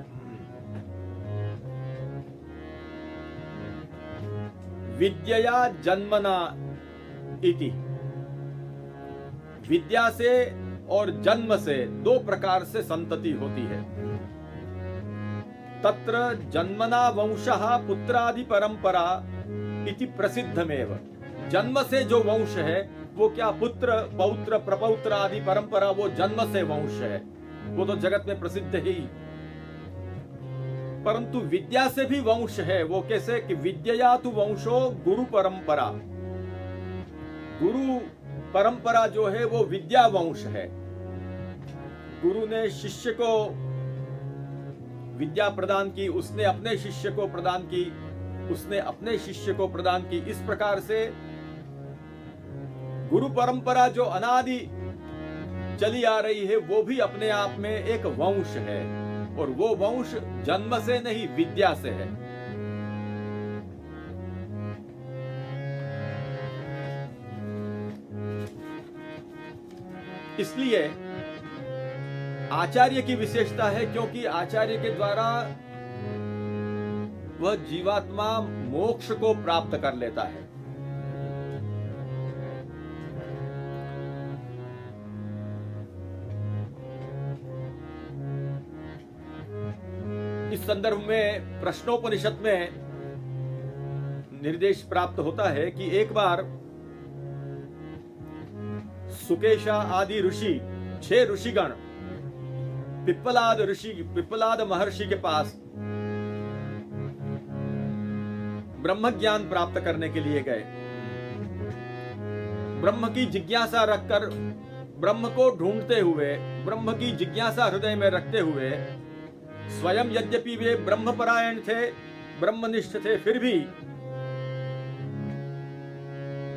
विद्या जन्मना इति, विद्या से और जन्म से दो प्रकार से संतति होती है। तत्र जन्मना वंशः पुत्रादि परंपरा इति प्रसिद्धमेव। जन्म से जो वंश है वो क्या, पुत्र पौत्र प्रपौत्र आदि परंपरा, वो जन्म से वंश है, वो तो जगत में प्रसिद्ध ही। परंतु विद्या से भी वंश है। वो कैसे कि विद्या तु वंशो गुरु परंपरा, गुरु परंपरा जो है वो विद्या वंश है। गुरु ने शिष्य को विद्या प्रदान की, उसने अपने शिष्य को प्रदान की, उसने अपने शिष्य को प्रदान की। इस प्रकार से गुरु परंपरा जो अनादि चली आ रही है वो भी अपने आप में एक वंश है, और वो वंश जन्म से नहीं विद्या से है। इसलिए आचार्य की विशेषता है, क्योंकि आचार्य के द्वारा वह जीवात्मा मोक्ष को प्राप्त कर लेता है। इस संदर्भ में प्रश्नोपनिषद में निर्देश प्राप्त होता है कि एक बार सुकेशा आदि ऋषि, 6 ऋषिगण पिप्पलाद महर्षि के पास ब्रह्म ज्ञान प्राप्त करने के लिए गए। ब्रह्म की जिज्ञासा रखकर, ब्रह्म को ढूंढते हुए, ब्रह्म की जिज्ञासा हृदय में रखते हुए, स्वयं यद्यपि वे ब्रह्मपरायण थे, ब्रह्मनिष्ठ थे, फिर भी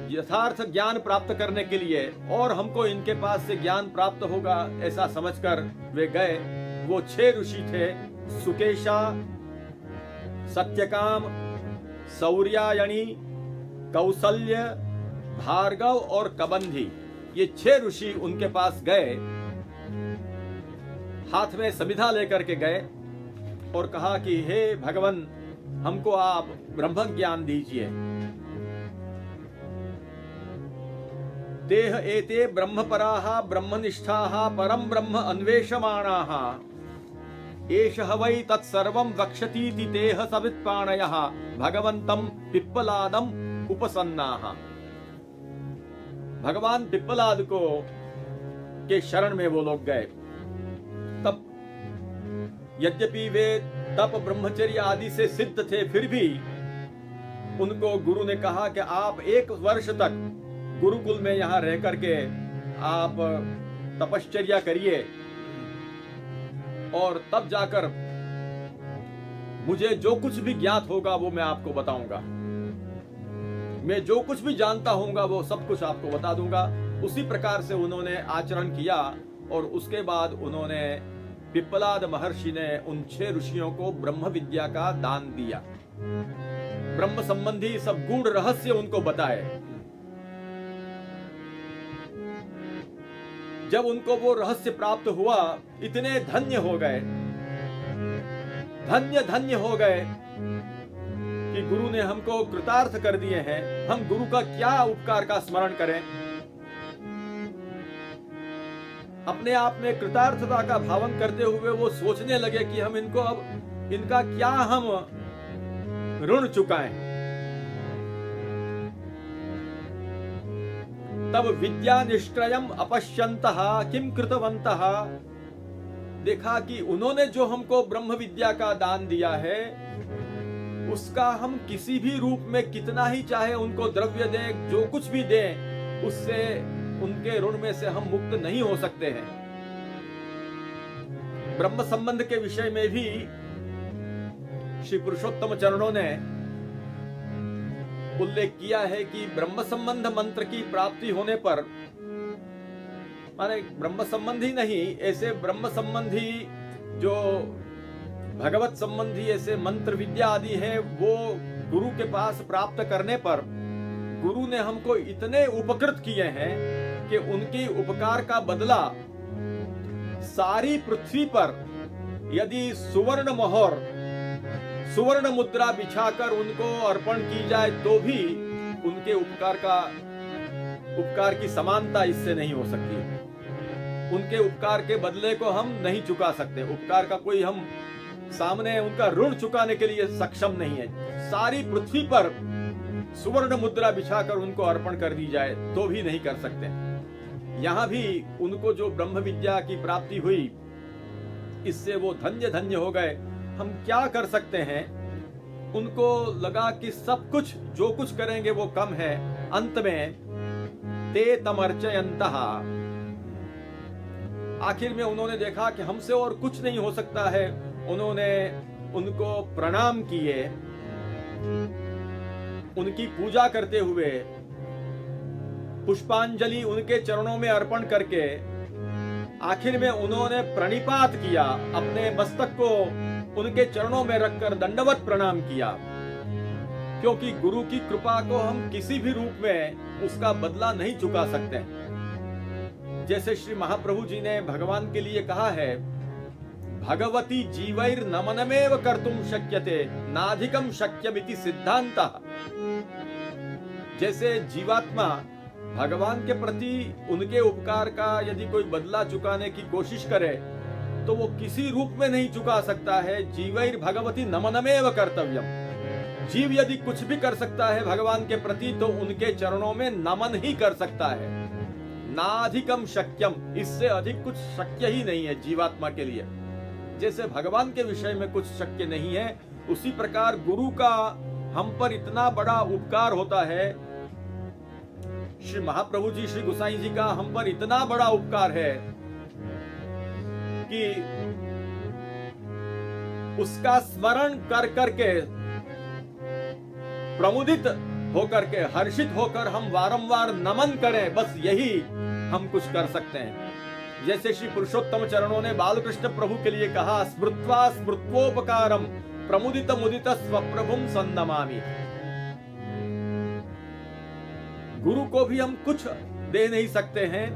यथार्थ ज्ञान प्राप्त करने के लिए और हमको इनके पास से ज्ञान प्राप्त होगा ऐसा समझकर वे गए। वो 6 ऋषि थे, सुकेशा, सत्यकाम, सौर्यायणी, कौसल्य, भार्गव और कबंधी। ये 6 ऋषि उनके पास गए। हाथ में समिधा लेकर के गए और कहा कि हे भगवान, हमको आप ब्रह्म ज्ञान दीजिए। देह एते ब्रह्मपराः ब्रह्मनिष्ठाः परम ब्रह्म अन्वेषमाणाः एषः वै तत्सर्वं वक्षतीति तेह सवित्पाणयः भगवन्तं पिप्पलादं उपसन्नाः। भगवान पिप्पलाद को के शरण में वो लोग गए। तब यद्यपि वे तप ब्रह्मचर्य आदि से सिद्ध थे, फिर भी उनको गुरु ने कहा कि आप 1 वर्ष तक गुरुकुल में यहाँ रह करके आप तपश्चर्या करिए और तब जाकर मुझे जो कुछ भी ज्ञात होगा वो मैं आपको बताऊंगा। मैं जो कुछ भी जानता होऊंगा वो सब कुछ आपको बता दूंगा। उसी प्रकार से उन्होंने आचरण किया और उसके बाद उन्होंने पिप्पलाद महर्षि ने उन 6 ऋषियों को ब्रह्म विद्या का दान दिया। ब्रह्म संबंधी सब गूढ़ रहस्य उनको बताए। जब उनको वो रहस्य प्राप्त हुआ, इतने धन्य हो गए, धन्य हो गए कि गुरु ने हमको कृतार्थ कर दिए हैं। हम गुरु का क्या उपकार का स्मरण करें। अपने आप में कृतार्थता का भावन करते हुए वो सोचने लगे कि हम इनको अब इनका क्या हम ऋण चुकाएं। तब विद्या निष्क्रयम अपश्यन्तः किम कृतवन्तः। देखा कि उन्होंने जो हमको ब्रह्म विद्या का दान दिया है, उसका हम किसी भी रूप में कितना ही चाहे उनको द्रव्य दें, जो कुछ भी दें, उससे उनके ऋण में से हम मुक्त नहीं हो सकते हैं। ब्रह्म संबंध के विषय में भी श्री पुरुषोत्तम चरणों ने उल्लेख किया है कि ब्रह्म संबंध मंत्र की प्राप्ति होने पर, माने ब्रह्म संबंधी नहीं, ऐसे ब्रह्म संबंधी जो भगवत संबंधी ऐसे मंत्र विद्या आदि है, वो गुरु के पास प्राप्त करने पर गुरु ने हमको इतने उपकृत किए हैं कि उनकी उपकार का बदला सारी पृथ्वी पर यदि सुवर्ण मोहर, सुवर्ण मुद्रा बिछाकर उनको अर्पण की जाए तो भी उनके उपकार की समानता इससे नहीं हो सकती। उनके उपकार के बदले को हम नहीं चुका सकते। उपकार का कोई हम सामने उनका ऋण चुकाने के लिए सक्षम नहीं है। सारी पृथ्वी पर सुवर्ण मुद्रा बिछाकर उनको अर्पण कर दी जाए तो भी नहीं कर सकते। यहाँ भी उनको जो ब्रह्म विद्या की प्राप्ति हुई, इससे वो धन्य हो गए। हम क्या कर सकते हैं। उनको लगा कि सब कुछ जो कुछ करेंगे वो कम है। अंत में ते तमर्चयन्तः, आखिर में उन्होंने देखा कि हमसे और कुछ नहीं हो सकता है। उन्होंने उनको प्रणाम किए, उनकी पूजा करते हुए पुष्पांजलि उनके चरणों में अर्पण करके आखिर में उन्होंने प्रणिपात किया, अपने मस्तक को उनके चरणों में रखकर दंडवत प्रणाम किया। क्योंकि गुरु की कृपा को हम किसी भी रूप में उसका बदला नहीं चुका सकते। जैसे श्री महाप्रभु जी ने भगवान के लिए कहा है, भगवती जीवैर नमनमेव कर्तुम शक्यते नाधिकम शक्यमिति सिद्धांतः। जैसे जीवात्मा भगवान के प्रति उनके उपकार का यदि कोई बदला चुकाने की कोशिश करे तो वो किसी रूप में नहीं चुका सकता है। जीवैर भगवती नमनमेव कर्तव्यम। जीव यदि कुछ भी कर सकता है भगवान के प्रति तो उनके चरणों में नमन ही कर सकता है। नाधिकम शक्यम, इससे अधिक कुछ शक्य ही नहीं है जीवात्मा के लिए। जैसे भगवान के विषय में कुछ शक्य नहीं है, उसी प्रकार गुरु का हम पर इतना बड़ा उपकार होता है। श्री महाप्रभु जी, श्री गोसाई जी का हम पर इतना बड़ा उपकार है कि उसका स्मरण कर करके प्रमुदित होकर के, हर्षित होकर हम वारंवार नमन करें, बस यही हम कुछ कर सकते हैं। जैसे श्री पुरुषोत्तम चरणों ने बालकृष्ण प्रभु के लिए कहा, स्मृत्वा स्मृत्वोपकारम प्रमुदित मुदित स्वप्रभुम सन्नमामि। गुरु को भी हम कुछ दे नहीं सकते हैं।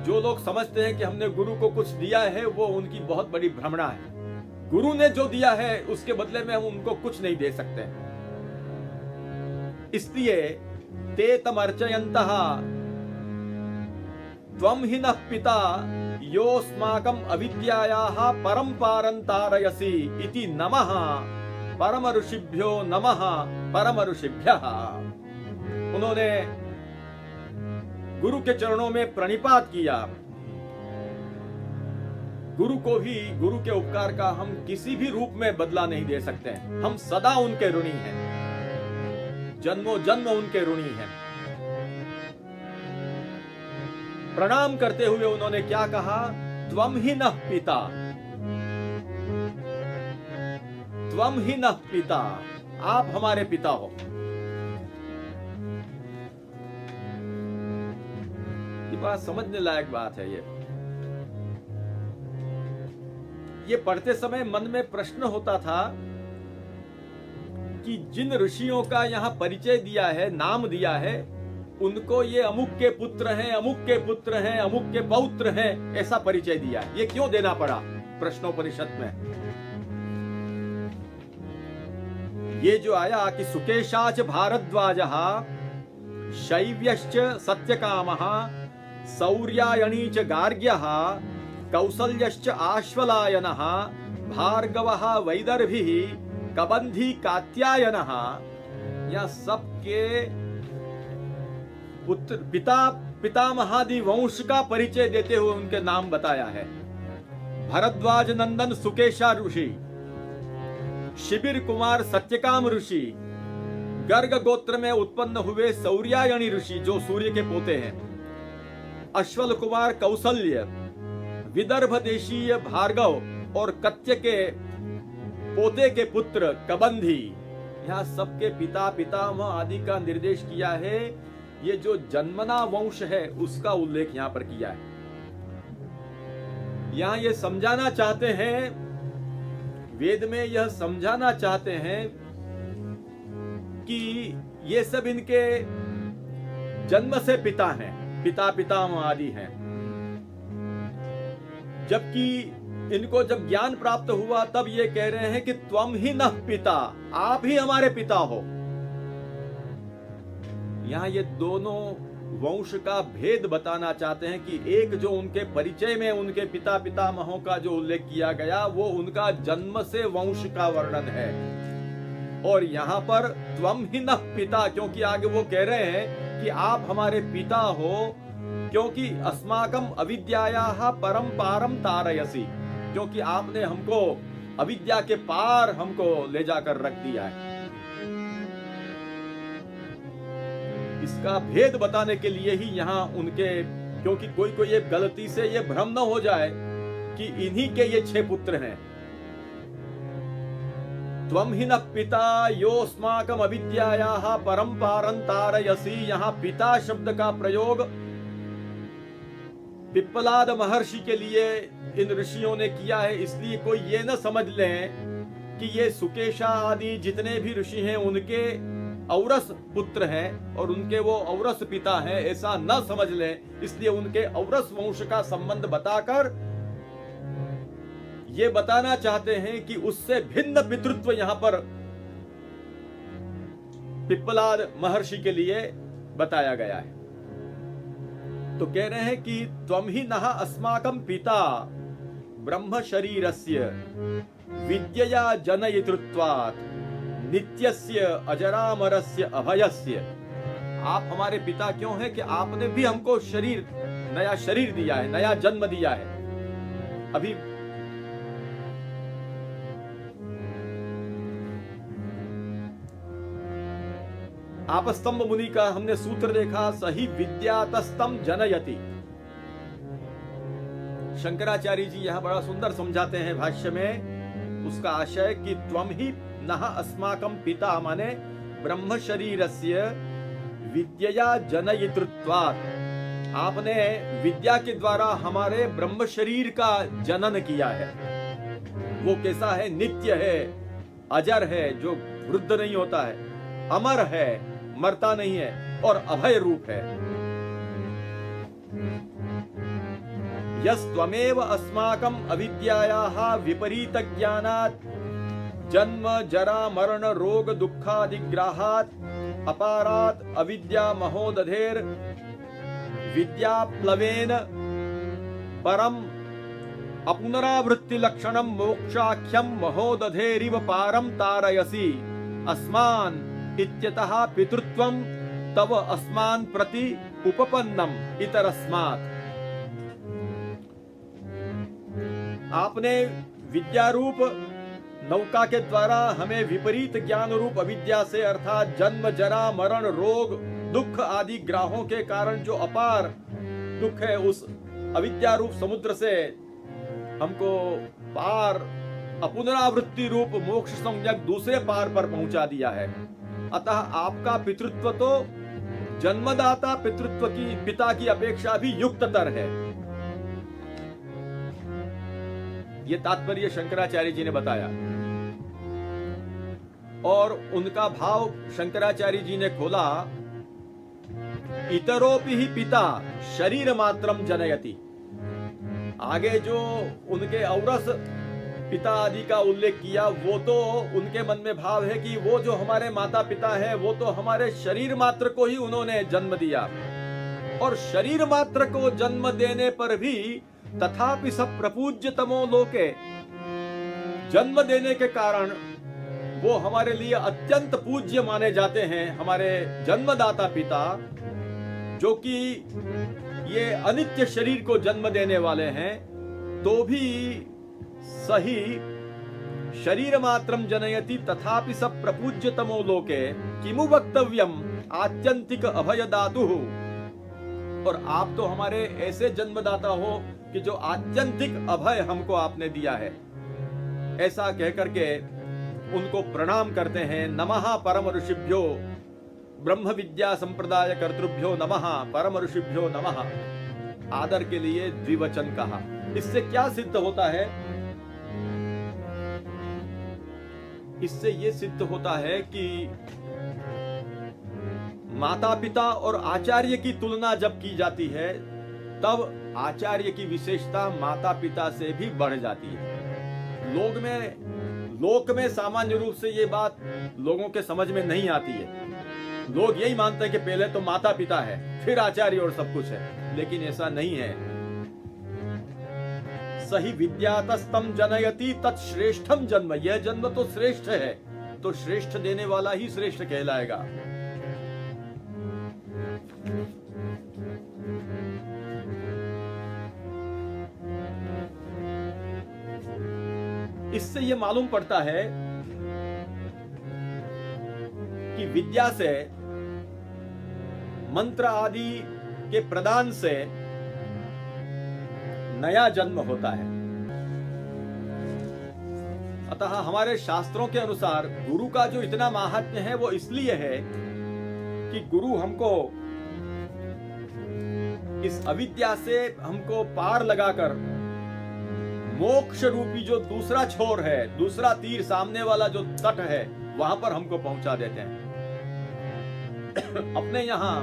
जो लोग समझते हैं कि हमने गुरु को कुछ दिया है, वो उनकी बहुत बड़ी भ्रमणा है। गुरु ने जो दिया है उसके बदले में हम उनको कुछ नहीं दे सकते। इसलिए ते तमर्चयन्तः त्वं हि नः पिता योऽस्माकम् अविद्यायाः परं पारं तारयसि इति नमः परम ऋषिभ्यो नमः परम ऋषिभ्यः। उन्होंने गुरु के चरणों में प्रणिपात किया। गुरु को भी, गुरु के उपकार का हम किसी भी रूप में बदला नहीं दे सकते हैं। हम सदा उनके ऋणी हैं, जन्मों जन्म उनके ऋणी हैं। प्रणाम करते हुए उन्होंने क्या कहा? त्वम ही नः पिता, त्वम ही नः पिता, आप हमारे पिता हो। ये बात समझने लायक बात है। ये पढ़ते समय मन में प्रश्न होता था कि जिन ऋषियों का यहाँ परिचय दिया है, नाम दिया है, उनको ये अमुक के पुत्र हैं, अमुक के पुत्र हैं, अमुक के पौत्र हैं, ऐसा परिचय दिया है। ये क्यों देना पड़ा प्रश्नोपनिषद में? ये जो आया कि सुकेशाच भारद्वाजः शैव्यश्च सत्यकामः सौर्यायणी च गार्ग्यः कौसल्यश्च आश्वलायनः भार्गवः वैदर्भिः कबंधी कात्यायनः, या सबके पुत्र पितामहादि वंश का परिचय देते हुए उनके नाम बताया है। भरद्वाज नंदन सुकेशा ऋषि, शिबिर कुमार सत्यकाम ऋषि, गर्ग गोत्र में उत्पन्न हुए सौर्यायणी ऋषि जो सूर्य के पोते हैं, अश्वल कुमार कौसल्य, विदर्भ देशीय भार्गव और कत्य के पोते के पुत्र कबंधी, यहाँ सबके पिता पितामह आदि का निर्देश किया है। ये जो जन्मना वंश है उसका उल्लेख यहाँ पर किया है। यहाँ ये समझाना चाहते हैं, वेद में यह समझाना चाहते हैं कि ये सब इनके जन्म से पिता हैं, पिता पितामह आदि हैं। जबकि इनको जब ज्ञान प्राप्त हुआ तब ये कह रहे हैं कि त्वम ही नः पिता, आप ही हमारे पिता हो। यहाँ ये दोनों वंश का भेद बताना चाहते हैं कि एक जो उनके परिचय में उनके पिता पितामहों का जो उल्लेख किया गया वो उनका जन्म से वंश का वर्णन है, और यहाँ पर त्वम ही नः पिता, क्योंकि आगे वो कह रहे हैं कि आप हमारे पिता हो, क्योंकि अस्माकम अविद्यायाः परम पारम तारयसि, क्योंकि आपने हमको अविद्या के पार हमको ले जाकर रख दिया है। इसका भेद बताने के लिए ही यहाँ उनके, क्योंकि कोई ये गलती से ये भ्रम न हो जाए कि इन्हीं के ये 6 पुत्र हैं। त्वम ही नः पिता योऽस्माकम् अविद्यायाः परं पारं तारयसि, यहाँ पिता शब्द का प्रयोग पिप्पलाद महर्षि के लिए इन ऋषियों ने किया है। इसलिए कोई ये न समझ लें कि ये सुकेशा आदि जितने भी ऋषि हैं उनके औरस पुत्र हैं और उनके वो औरस पिता हैं, ऐसा न समझ लें। इसलिए उनके औरस वंश का संबंध बताकर ये बताना चाहते हैं कि उससे भिन्न पितृत्व यहां पर पिप्पलाद महर्षि के लिए बताया गया है। तो कह रहे हैं कि त्वम ही नः अस्माकं पिता ब्रह्म शरीरस्य विद्यया जनयितृत्वात् नित्यस्य अजरामरस्य अभयस्य। आप हमारे पिता क्यों हैं कि आपने भी हमको शरीर, नया शरीर दिया है, नया जन्म दिया है। अभी आपस्तंभ मुनि का हमने सूत्र देखा, सही विद्यातस्तम जनयति। शंकराचार्य जी यहां बड़ा सुंदर समझाते हैं भाष्य में उसका आशय कि त्वम ही नः अस्माकं पिता माने ब्रह्म शरीरस्य विद्यया जनयितृत्वात्, आपने विद्या के द्वारा हमारे ब्रह्म शरीर का जनन किया है। वो कैसा है? नित्य है, अजर है, जो वृद्ध नहीं होता है, अमर है, मरता नहीं है, और अभय रूप है। यस्त्वमेव अस्माकं अविद्यायाः विपरीत ज्ञानात् जन्म जरा मरण रोग दुःखादिग्राहात् अपारात् अविद्या महोदधेर विद्याप्लवेन परम अपुनरावृत्ति लक्षणम मोक्षाख्यम महोदधेरिव पारम तारयसि अस्मान् इत्यतः पितृत्वं तव अस्मान् प्रति उपपन्नम इतरस्मात्। आपने विद्यारूप नौका के द्वारा हमें विपरीत ज्ञान रूप अविद्या से अर्थात जन्म जरा मरण रोग दुख आदि ग्राहों के कारण जो अपार दुख है उस अविद्या रूप समुद्र से हमको पार अपुनरावृत्ति रूप मोक्ष संज्ञक दूसरे पार पर पहुंचा दिया है। अतः आपका पितृत्व तो जन्मदाता पितृत्व की पिता की अपेक्षा भी युक्ततर है। ये तात्पर्य शंकराचार्य जी ने बताया और उनका भाव शंकराचार्य जी ने खोला, इतरोपि ही पिता शरीर मात्रम जनयति। आगे जो उनके औरस पिता आदि का उल्लेख किया वो तो उनके मन में भाव है कि वो जो हमारे माता पिता है वो तो हमारे शरीर मात्र को ही उन्होंने जन्म दिया और शरीर मात्र को जन्म देने पर भी तथापि सब प्रपूज्यतमो लोके जन्म देने के कारण वो हमारे लिए अत्यंत पूज्य माने जाते हैं। हमारे जन्मदाता पिता जो कि ये अनित्य शरीर को जन्म देने वाले हैं तो भी सही शरीर मात्रम जनयति तथापि सब प्रपूज्यतमो लोके किमु वक्तव्यम आत्यंतिक अभय दातु। और आप तो हमारे ऐसे जन्मदाता हो कि जो आत्यंतिक अभय हमको आपने दिया है। ऐसा कहकर के उनको प्रणाम करते हैं। नमः परम ऋषिभ्यो ब्रह्म विद्या संप्रदाय कर्तृभ्यो नमः परम ऋषिभ्यो नमः। आदर के लिए द्विवचन कहा। इससे क्या सिद्ध होता है? इससे ये सिद्ध होता है कि माता पिता और आचार्य की तुलना जब की जाती है तब आचार्य की विशेषता माता पिता से भी बढ़ जाती है। लोक में सामान्य रूप से ये बात लोगों के समझ में नहीं आती है। लोग यही मानते हैं कि पहले तो माता पिता है फिर आचार्य और सब कुछ है, लेकिन ऐसा नहीं है। सही विद्यातस्तम जनयति तत्श्रेष्ठम जन्म। यह जन्म तो श्रेष्ठ है तो श्रेष्ठ देने वाला ही श्रेष्ठ कहलाएगा। इससे यह मालूम पड़ता है कि विद्या से मंत्र आदि के प्रदान से नया जन्म होता है। अतः हमारे शास्त्रों के अनुसार गुरु का जो इतना महात्म्य है वो इसलिए है कि गुरु हमको इस अविद्या से हमको पार लगाकर मोक्ष रूपी जो दूसरा छोर है, दूसरा तीर, सामने वाला जो तट है, वहां पर हमको पहुंचा देते हैं। अपने यहां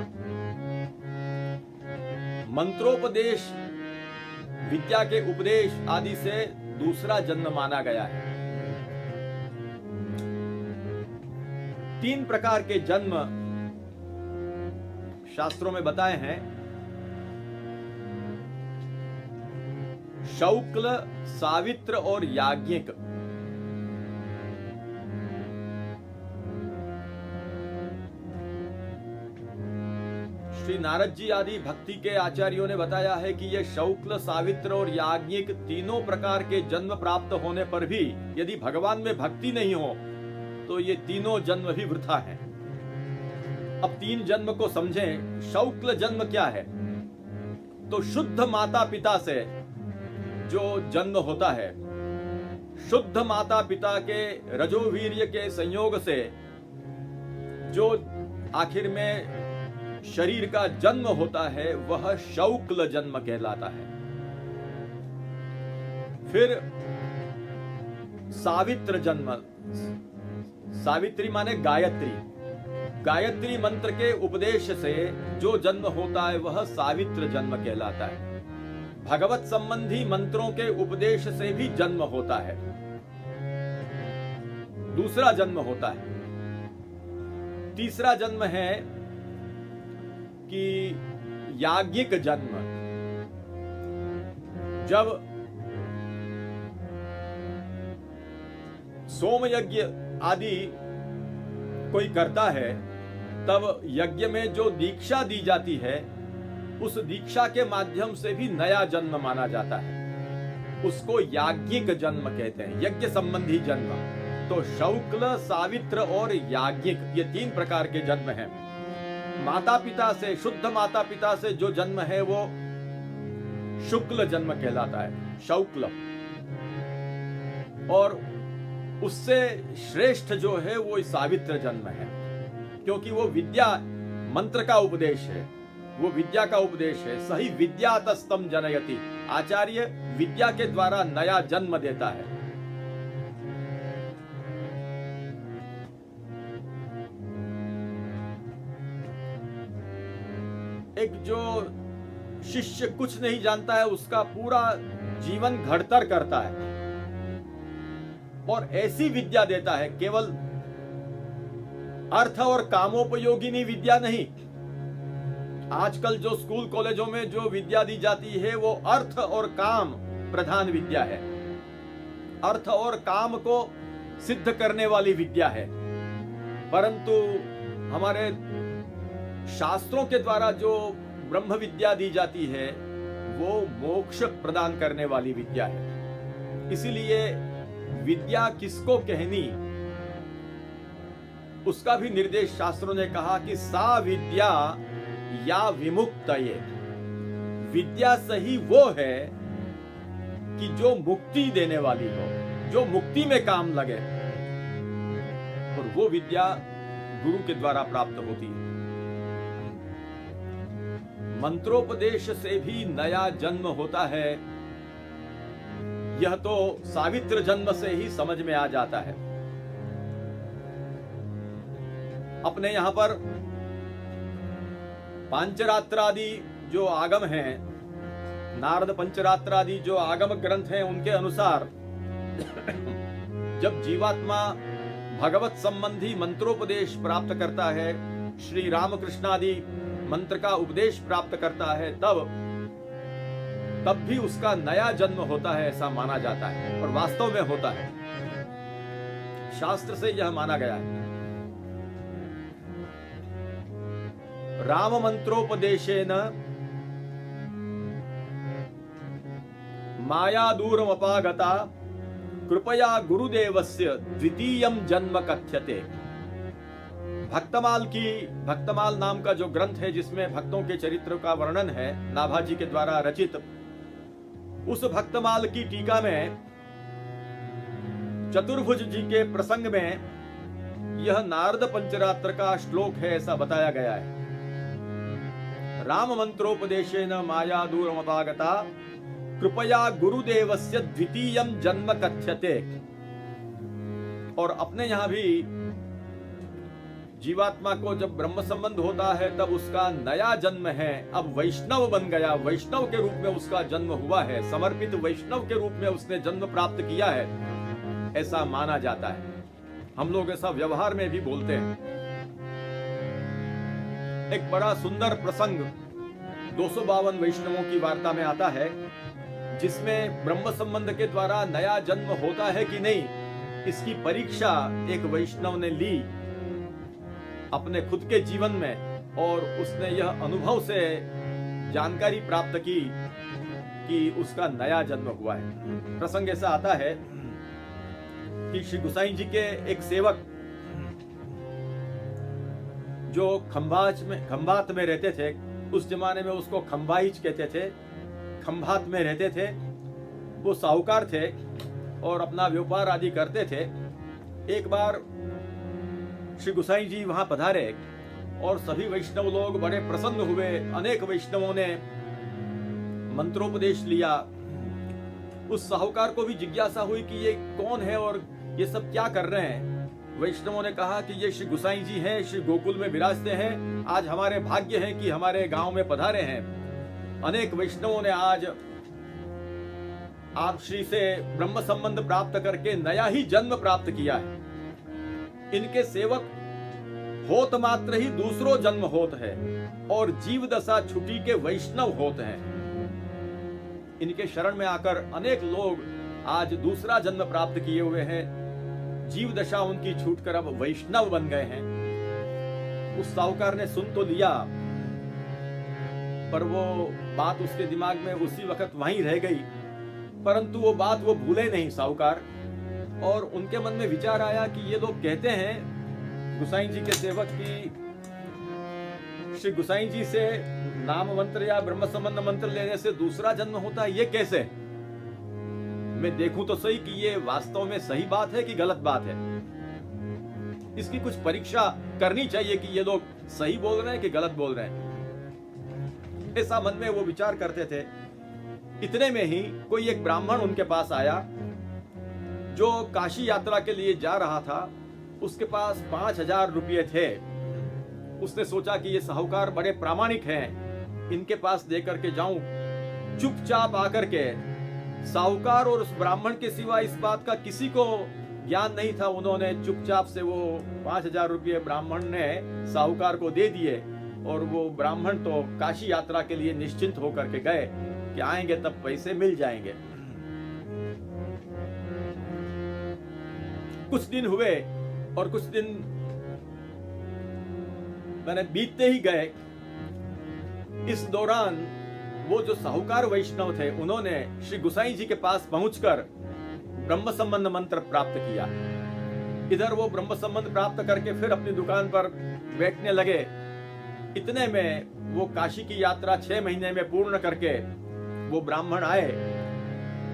मंत्रोपदेश, विद्या के उपदेश आदि से दूसरा जन्म माना गया है। 3 प्रकार के जन्म शास्त्रों में बताए हैं। शौक्ल, सावित्र और याज्ञिक। श्री नारद जी आदि भक्ति के आचार्यों ने बताया है कि ये शौक्ल, सावित्र और याज्ञिक तीनों प्रकार के जन्म प्राप्त होने पर भी यदि भगवान में भक्ति नहीं हो तो ये तीनों जन्म भी वृथा हैं। अब 3 जन्म को समझें। शौक्ल जन्म क्या है? तो शुद्ध माता पिता से जो जन्म होता है, शुद्ध माता पिता के रजोवीर्य के संयोग से जो आखिर में शरीर का जन्म होता है वह शौक्ल जन्म कहलाता है। फिर सावित्र जन्म। सावित्री माने गायत्री। गायत्री मंत्र के उपदेश से जो जन्म होता है वह सावित्र जन्म कहलाता है। भगवत संबंधी मंत्रों के उपदेश से भी जन्म होता है, दूसरा जन्म होता है। तीसरा जन्म है कि याज्ञिक जन्म। जब सोम यज्ञ आदि कोई करता है तब यज्ञ में जो दीक्षा दी जाती है उस दीक्षा के माध्यम से भी नया जन्म माना जाता है, उसको याज्ञिक जन्म कहते हैं, यज्ञ संबंधी जन्म। तो शौक्ल, सावित्र और याज्ञिक ये 3 प्रकार के जन्म हैं। माता पिता से, शुद्ध माता पिता से जो जन्म है वो शुक्ल जन्म कहलाता है, शौक्ल। और उससे श्रेष्ठ जो है वो सावित्र जन्म है, क्योंकि वो विद्या मंत्र का उपदेश है, वो विद्या का उपदेश है। सही विद्यातस्तम जनयति, आचार्य विद्या के द्वारा नया जन्म देता है। एक जो शिष्य कुछ नहीं जानता है उसका पूरा जीवन घड़तर करता है और ऐसी विद्या देता है, केवल अर्थ और कामोपयोगिनी विद्या नहीं। आजकल जो स्कूल कॉलेजों में जो विद्या दी जाती है वो अर्थ और काम प्रधान विद्या है, अर्थ और काम को सिद्ध करने वाली विद्या है। परंतु हमारे शास्त्रों के द्वारा जो ब्रह्म विद्या दी जाती है वो मोक्ष प्रदान करने वाली विद्या है। इसीलिए विद्या किसको कहनी, उसका भी निर्देश शास्त्रों ने कहा कि सा विद्या या विमुक्तये। विद्या सही वो है कि जो मुक्ति देने वाली हो, जो मुक्ति में काम लगे, और वो विद्या गुरु के द्वारा प्राप्त होती है। मंत्रोपदेश से भी नया जन्म होता है, यह तो सावित्र जन्म से ही समझ में आ जाता है। अपने यहां पर पांचरात्रादि जो आगम हैं, नारद पंचरात्रादि जो आगम ग्रंथ हैं, उनके अनुसार जब जीवात्मा भगवत संबंधी मंत्रोपदेश प्राप्त करता है, श्री रामकृष्णादि मंत्र का उपदेश प्राप्त करता है, तब भी उसका नया जन्म होता है, ऐसा माना जाता है। और वास्तव में होता है, शास्त्र से यह माना गया है। राम मंत्रोपदेशेन माया दूरमपागता कृपया गुरुदेवस्य द्वितीयं जन्म कथ्यते। भक्तमाल नाम का जो ग्रंथ है जिसमें भक्तों के चरित्र का वर्णन है, नाभाजी के द्वारा रचित, उस भक्तमाल की टीका में चतुर्भुज जी के प्रसंग में यह नारद पंचरात्र का श्लोक है, ऐसा बताया गया है। राम मंत्रोपदेशेन माया दूरमपागता कृपया गुरुदेवस्य द्वितीयं जन्म कथ्यते। और अपने यहां भी जीवात्मा को जब ब्रह्म संबंध होता है तब उसका नया जन्म है, अब वैष्णव बन गया, वैष्णव के रूप में उसका जन्म हुआ है, समर्पित वैष्णव के रूप में उसने जन्म प्राप्त किया है, ऐसा माना जाता है। हम लोग ऐसा व्यवहार में भी बोलते हैं। एक बड़ा सुंदर प्रसंग 252 वैष्णवों की वार्ता में आता है, जिसमें ब्रह्म संबंध के द्वारा नया जन्म होता है कि नहीं, इसकी परीक्षा एक वैष्णव ने ली अपने खुद के जीवन में, और उसने यह अनुभव से जानकारी प्राप्त की कि उसका नया जन्म हुआ है। प्रसंग ऐसा आता है कि श्री गुसाई जी के एक सेवक जो खंभात में रहते थे, उस जमाने में उसको खंभाइच कहते थे, खंभात में रहते थे। वो साहूकार थे और अपना व्यापार आदि करते थे। एक बार श्री गुसाई जी वहां पधारे और सभी वैष्णव लोग बड़े प्रसन्न हुए। अनेक वैष्णवों ने मंत्रोपदेश लिया। उस साहूकार को भी जिज्ञासा हुई कि ये कौन है और ये सब क्या कर रहे हैं। वैष्णवों ने कहा कि ये श्री गुसाई जी हैं, श्री गोकुल में विराजते हैं, आज हमारे भाग्य है कि हमारे गांव में पधारे हैं। अनेक वैष्णवों ने आज आप श्री से ब्रह्म संबंध प्राप्त करके नया ही जन्म प्राप्त किया है। इनके सेवक होत मात्र ही दूसरो जन्म होत है और जीव दशा छुटी के वैष्णव होते हैं। इनके शरण में आकर अनेक लोग आज दूसरा जन्म प्राप्त किए हुए हैं, जीव दशा उनकी छूटकर अब वैष्णव बन गए हैं। उस साहूकार ने सुन तो लिया, पर वो बात उसके दिमाग में उसी वक्त वहीं रह गई, परंतु वो बात वो भूले नहीं साहूकार। और उनके मन में विचार आया कि ये लोग कहते हैं गुसाई जी के सेवक की श्री गुसाई जी से नाम मंत्र या ब्रह्म संबंध मंत्र लेने से दूसरा जन्म होता है, ये कैसे? मैं देखूं तो सही कि ये वास्तव में सही बात है कि गलत बात है। इसकी कुछ परीक्षा करनी चाहिए कि ये लोग सही बोल रहे हैं कि गलत बोल रहे हैं। ऐसा मन में वो विचार करते थे। इतने में ही कोई एक ब्राह्मण उनके पास आया जो काशी यात्रा के लिए जा रहा था। उसके पास 5,000 रुपये थे। उसने सोचा कि ये साहूकार बड़े प्रामाणिक हैं, इनके पास देकर के जाऊं। चुपचाप आकर के साहूकार और उस ब्राह्मण के सिवा इस बात का किसी को ज्ञान नहीं था। उन्होंने चुपचाप से वो 5,000 रुपये ब्राह्मण ने साहूकार को दे दिए और वो ब्राह्मण तो काशी यात्रा के लिए निश्चिंत होकर के गए कि आएंगे तब पैसे मिल जाएंगे। कुछ दिन हुए और कुछ दिन मैंने बीतते ही गए। इस दौरान वो जो साहूकार वैष्णव थे उन्होंने श्री गुसाई जी के पास पहुंचकर ब्रह्म संबंध मंत्र प्राप्त किया। इधर वो ब्रह्म संबंध प्राप्त करके फिर अपनी दुकान पर बैठने लगे। इतने में वो काशी की यात्रा 6 महीने में पूर्ण करके वो ब्राह्मण आए।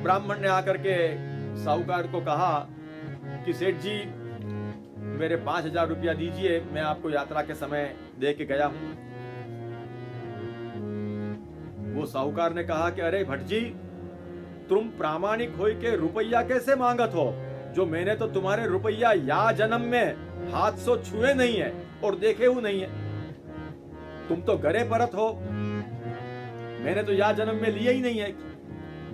ब्राह्मण ने आकर के साहूकार को कहा कि सेठ जी मेरे 5,000 रुपया दीजिए, मैं आपको यात्रा के समय दे के गया हूं। वो साहूकार ने कहा कि अरे भट्ट जी, तुम प्रामाणिक हो के रुपया कैसे मांगत हो? जो मैंने तो तुम्हारे रुपया या जन्म में हाथ से छुए नहीं है और देखे हुए नहीं है। तुम तो गरे परत हो, मैंने तो या जन्म में लिया ही नहीं है।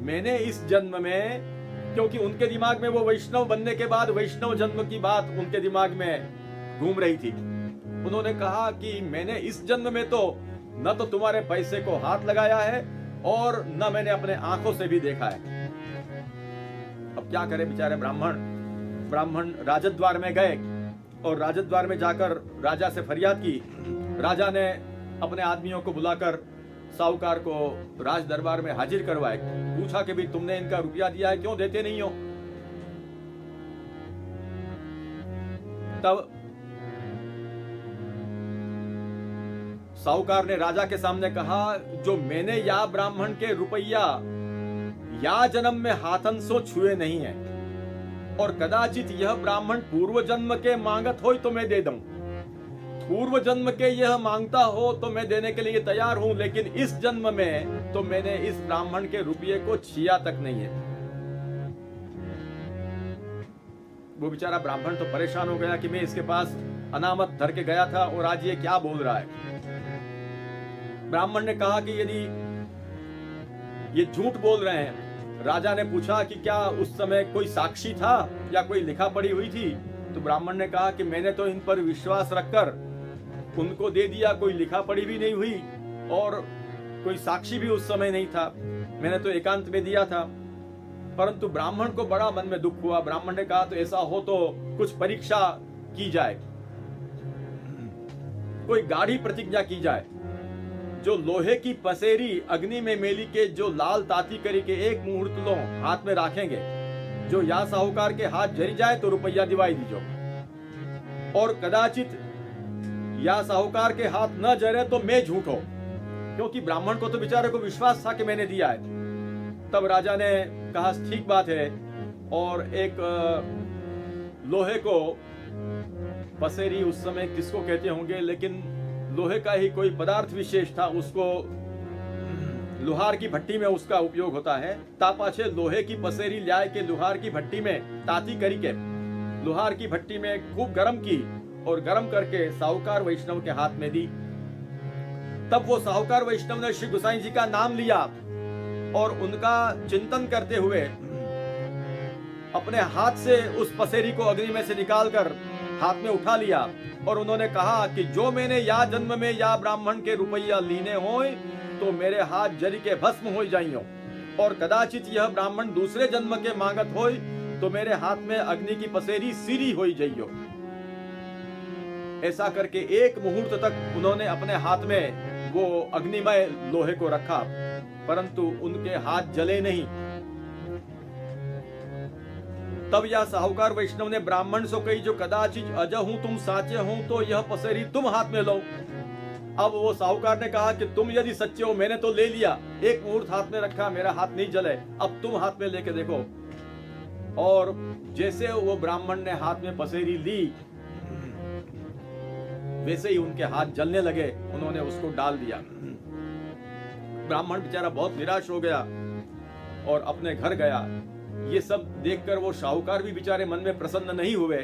मैंने इस जन्म में, क्योंकि उनके दिमाग में वो वैष्णव बनने के बाद वैष्णव जन्म की बात उनके दिमाग में घूम रही थी। उन्होंने कहा कि मैंने इस जन्म में तो न तो तुम्हारे पैसे को हाथ लगाया है और न मैंने अपने आंखों से भी देखा है। अब क्या करे बेचारे ब्राह्मण राजद्वार में गए और राजद्वार में जाकर राजा से फरियाद की। राजा ने अपने आदमियों को बुलाकर साहूकार को राज दरबार में हाजिर करवाए। पूछा कि भाई तुमने इनका रुपया दिया है, क्यों देते नहीं हो? तब साहूकार ने राजा के सामने कहा, जो मैंने या ब्राह्मण के रुपया या जन्म में हाथन सो छुए नहीं है और कदाचित यह ब्राह्मण पूर्व जन्म के मांगत हो तो मैं दे दूं। पूर्व जन्म के यह मांगता हो तो मैं देने के लिए तैयार हूं, लेकिन इस जन्म में तो मैंने इस ब्राह्मण के रुपये को छिया तक नहीं है। वो बेचारा ब्राह्मण तो परेशान हो गया कि मैं इसके पास अनामत धर के गया था और आज ये क्या बोल रहा है। ब्राह्मण ने कहा कि यदि ये झूठ बोल रहे हैं। राजा ने पूछा कि क्या उस समय कोई साक्षी था या कोई लिखा पढ़ी हुई थी? तो ब्राह्मण ने कहा कि मैंने तो इन पर विश्वास रखकर उनको दे दिया, कोई लिखा पढ़ी भी नहीं हुई और कोई साक्षी भी उस समय नहीं था, मैंने तो एकांत में दिया था। परंतु ब्राह्मण को बड़ा मन में दुख हुआ। ब्राह्मण ने कहा तो ऐसा हो तो कुछ परीक्षा की जाए, कोई गाढ़ी प्रतिज्ञा की जाए। जो लोहे की पसेरी अग्नि में मेली के जो लाल ताती करी के एक मुहूर्त लो हाथ में रखेंगे, जो या साहूकार के हाथ जरी जाए तो रुपया दिवाई दीजो, और कदाचित या साहूकार के हाथ न जरे तो मैं झूठो, क्योंकि ब्राह्मण को तो बेचारे को विश्वास था कि मैंने दिया है। तब राजा ने कहा ठीक बात है, और एक लोहे को पसेरी उस समय किसको कहते होंगे, लेकिन लोहे का ही कोई पदार्थ विशेष था, उसको लोहार की भट्टी में उसका उपयोग होता है। तापाछे लोहे की पसेरी लाए के लोहार की भट्टी में ताती करी के लोहार की भट्टी में खूब गर्म की और गर्म करके साहूकार वैष्णव के हाथ में दी। तब वो साहूकार वैष्णव ने श्री गुसाई जी का नाम लिया और उनका चिंतन करते हुए अपने हाथ से उस पसेरी को अग्नि में से निकालकर हाथ में उठा लिया और उन्होंने कहा कि जो मैंने या जन्म में या ब्राह्मण के रुपया लीने होय तो मेरे हाथ जरी के भस्म हो जाइयो, और कदाचित यह ब्राह्मण दूसरे जन्म के मांगत होय तो मेरे हाथ में अग्नि की पसेरी सीरी हो जाइयो। ऐसा करके एक मुहूर्त तक उन्होंने अपने हाथ में वो अग्निमय लोहे को रखा, परंतु उनके हाथ जले नहीं। तब यह साहूकार वैष्णव ने ब्राह्मण से कही, जो कदाचित अज हूं तुम साचे हो तो यह पसेरी तुम हाथ में लो। अब वो साहूकार ने कहा कि तुम यदि सच्चे हो, मैंने तो ले लिया, एक मुहूर्त हाथ में रखा, मेरा हाथ नहीं जले, अब तुम हाथ में लेके देखो। और जैसे वो ब्राह्मण ने हाथ में पसेरी ली वैसे ही उनके हाथ जलने लगे, उन्होंने उसको डाल दिया। ब्राह्मण बेचारा बहुत निराश हो गया और अपने घर गया। ये सब देखकर वो साहूकार भी बेचारे मन में प्रसन्न नहीं हुए,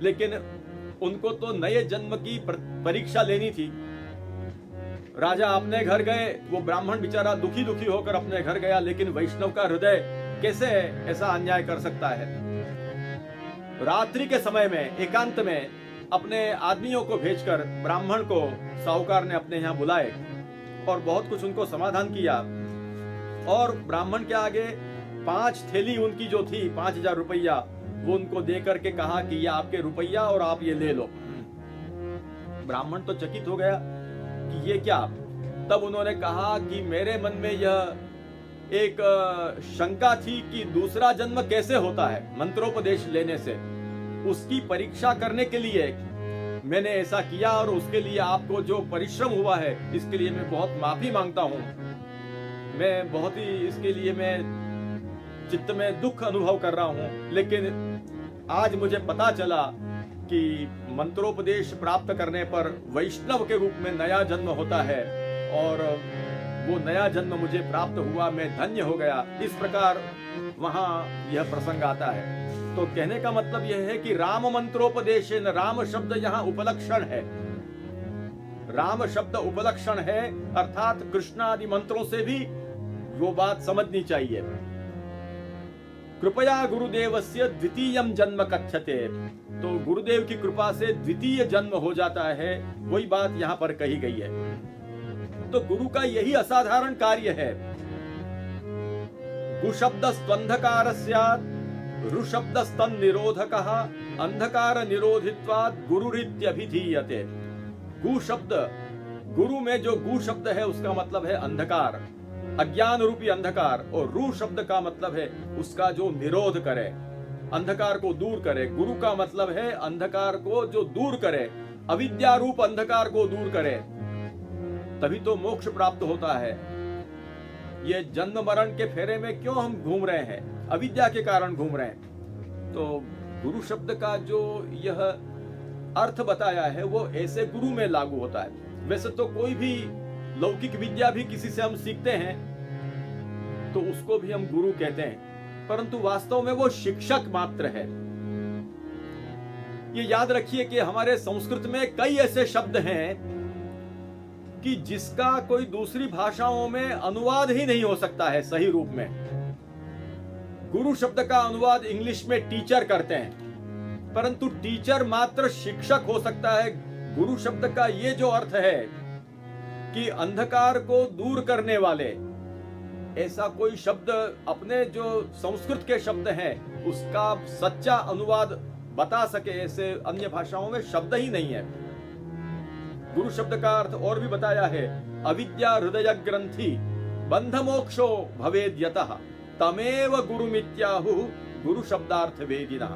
लेकिन उनको तो नए जन्म की परीक्षा लेनी थी। राजा अपने घर गए, वो ब्राह्मण बेचारा दुखी दुखी होकर अपने घर गया, लेकिन वैष्णव का हृदय कैसे ऐसा अन्याय कर सकता है। रात्रि के समय में एकांत में अपने आदमियों को भेजकर ब्राह्मण को साहूकार ने अपने यहाँ बुलाए और बहुत कुछ उनको समाधान किया, और ब्राह्मण के आगे 5 थैली उनकी जो थी 5000 रुपया वो उनको दे करके कहा कि ये आपके रुपया और आप ये ले लो। ब्राह्मण तो चकित हो गया कि ये क्या। तब उन्होंने कहा कि मेरे मन में यह एक शंका थी कि दूसरा जन्म कैसे होता है मंत्रोपदेश लेने से, उसकी परीक्षा करने के लिए मैंने ऐसा किया, और उसके लिए आपको जो परिश्रम हुआ है इसके लिए मैं बहुत माफी मांगता हूँ। मैं बहुत ही इसके लिए मैं चित्त में दुख अनुभव कर रहा हूँ, लेकिन आज मुझे पता चला कि मंत्रोपदेश प्राप्त करने पर वैष्णव के रूप में नया जन्म होता है, और वो नया जन्म मुझे प्राप्त हुआ, मैं धन्य हो गया। इस प्रकार वहां यह प्रसंग आता है। तो कहने का मतलब यह है कि राम मंत्रोपदेशन, राम शब्द यहाँ उपलक्षण है, राम शब्द उपलक्षण है, अर्थात कृष्ण आदि मंत्रों से भी वो बात समझनी चाहिए। कृपया गुरुदेवस्य द्वितीयम जन्म कथ्यते, तो गुरुदेव की कृपा से द्वितीय जन्म हो जाता है, वही बात यहाँ पर कही गई है। तो गुरु का यही असाधारण कार्य है। गुशब्द स्वंधकार स्यात्, ऋशब्द स्तन निरोधकः, अंधकार निरोधित्वात् गुरुरित्यभिधीयते। गु शब्द, गुरु में जो गु शब्द है उसका मतलब है अंधकार, अज्ञान रूपी अंधकार, और रू शब्द का मतलब है उसका जो निरोध करे, अंधकार को दूर करे। गुरु का मतलब है अंधकार को जो दूर करे, अविद्या रूप अंधकार को दूर करे, तभी तो मोक्ष प्राप्त होता है। ये जन्म मरण के फेरे में क्यों हम घूम रहे हैं? अविद्या के कारण घूम रहे हैं। तो गुरु शब्द का जो यह अर्थ बताया है वो ऐसे गुरु में लागू होता है। वैसे तो कोई भी लौकिक विद्या भी किसी से हम सीखते हैं तो उसको भी हम गुरु कहते हैं, परंतु वास्तव में वो शिक्षक मात्र है। ये याद रखिए कि हमारे संस्कृत में कई ऐसे शब्द हैं कि जिसका कोई दूसरी भाषाओं में अनुवाद ही नहीं हो सकता है सही रूप में। गुरु शब्द का अनुवाद इंग्लिश में टीचर करते हैं, परंतु टीचर मात्र शिक्षक हो सकता है। गुरु शब्द का ये जो अर्थ है कि अंधकार को दूर करने वाले, ऐसा कोई शब्द अपने जो संस्कृत के शब्द हैं उसका सच्चा अनुवाद बता सके ऐसे अन्य भाषाओं में शब्द ही नहीं है। गुरु शब्द का अर्थ और भी बताया है, अविद्या हृदय ग्रंथि बंध मोक्षो भवेद यतः तमेव गुरुमित्याहु गुरु शब्दार्थ वेदिना।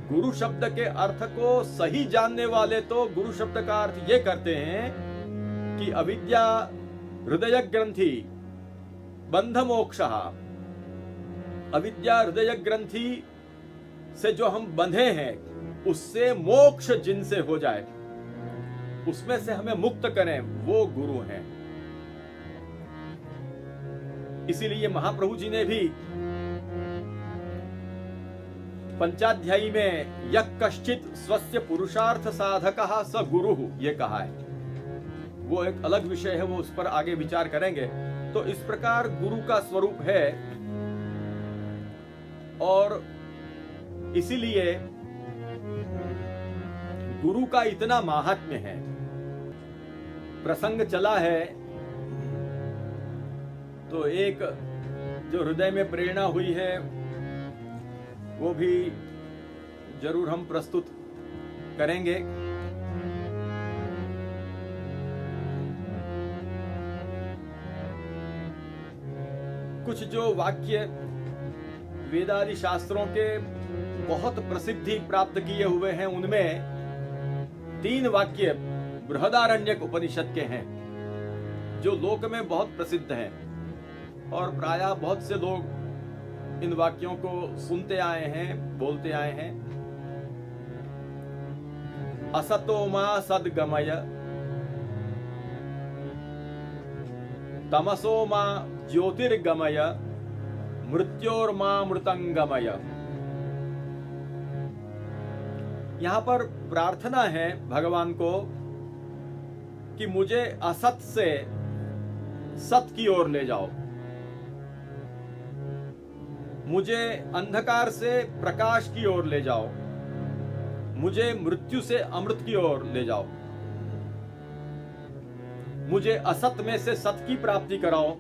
गुरु शब्द के अर्थ को सही जानने वाले तो गुरु शब्द का अर्थ ये करते हैं कि अविद्या हृदय ग्रंथि बंध मोक्ष, अविद्या हृदय ग्रंथि से जो हम बंधे हैं उससे मोक्ष जिनसे हो जाए, उसमें से हमें मुक्त करें, वो गुरु हैं। इसीलिए महाप्रभु जी ने भी पंचाध्यायी में यः कश्चित् स्वस्य पुरुषार्थ साधकः स गुरुः ये कहा है। वो एक अलग विषय है, वो उस पर आगे विचार करेंगे। तो इस प्रकार गुरु का स्वरूप है और इसीलिए गुरु का इतना महात्म्य है। प्रसंग चला है तो एक जो हृदय में प्रेरणा हुई है वो भी जरूर हम प्रस्तुत करेंगे। कुछ जो वाक्य वेदादि शास्त्रों के बहुत प्रसिद्धि प्राप्त किए हुए हैं उनमें 3 वाक्य बृहदारण्यक उपनिषद के हैं जो लोक में बहुत प्रसिद्ध हैं और प्रायः बहुत से लोग इन वाक्यों को सुनते आए हैं, बोलते आए हैं। असतो मा सद्गमय, तमसो मा ज्योतिर्गमय, मृत्योर्मा मृतंगमय। यहां पर प्रार्थना है भगवान को कि मुझे असत से सत की ओर ले जाओ, मुझे अंधकार से प्रकाश की ओर ले जाओ, मुझे मृत्यु से अमृत की ओर ले जाओ, मुझे असत में से सत की प्राप्ति कराओ,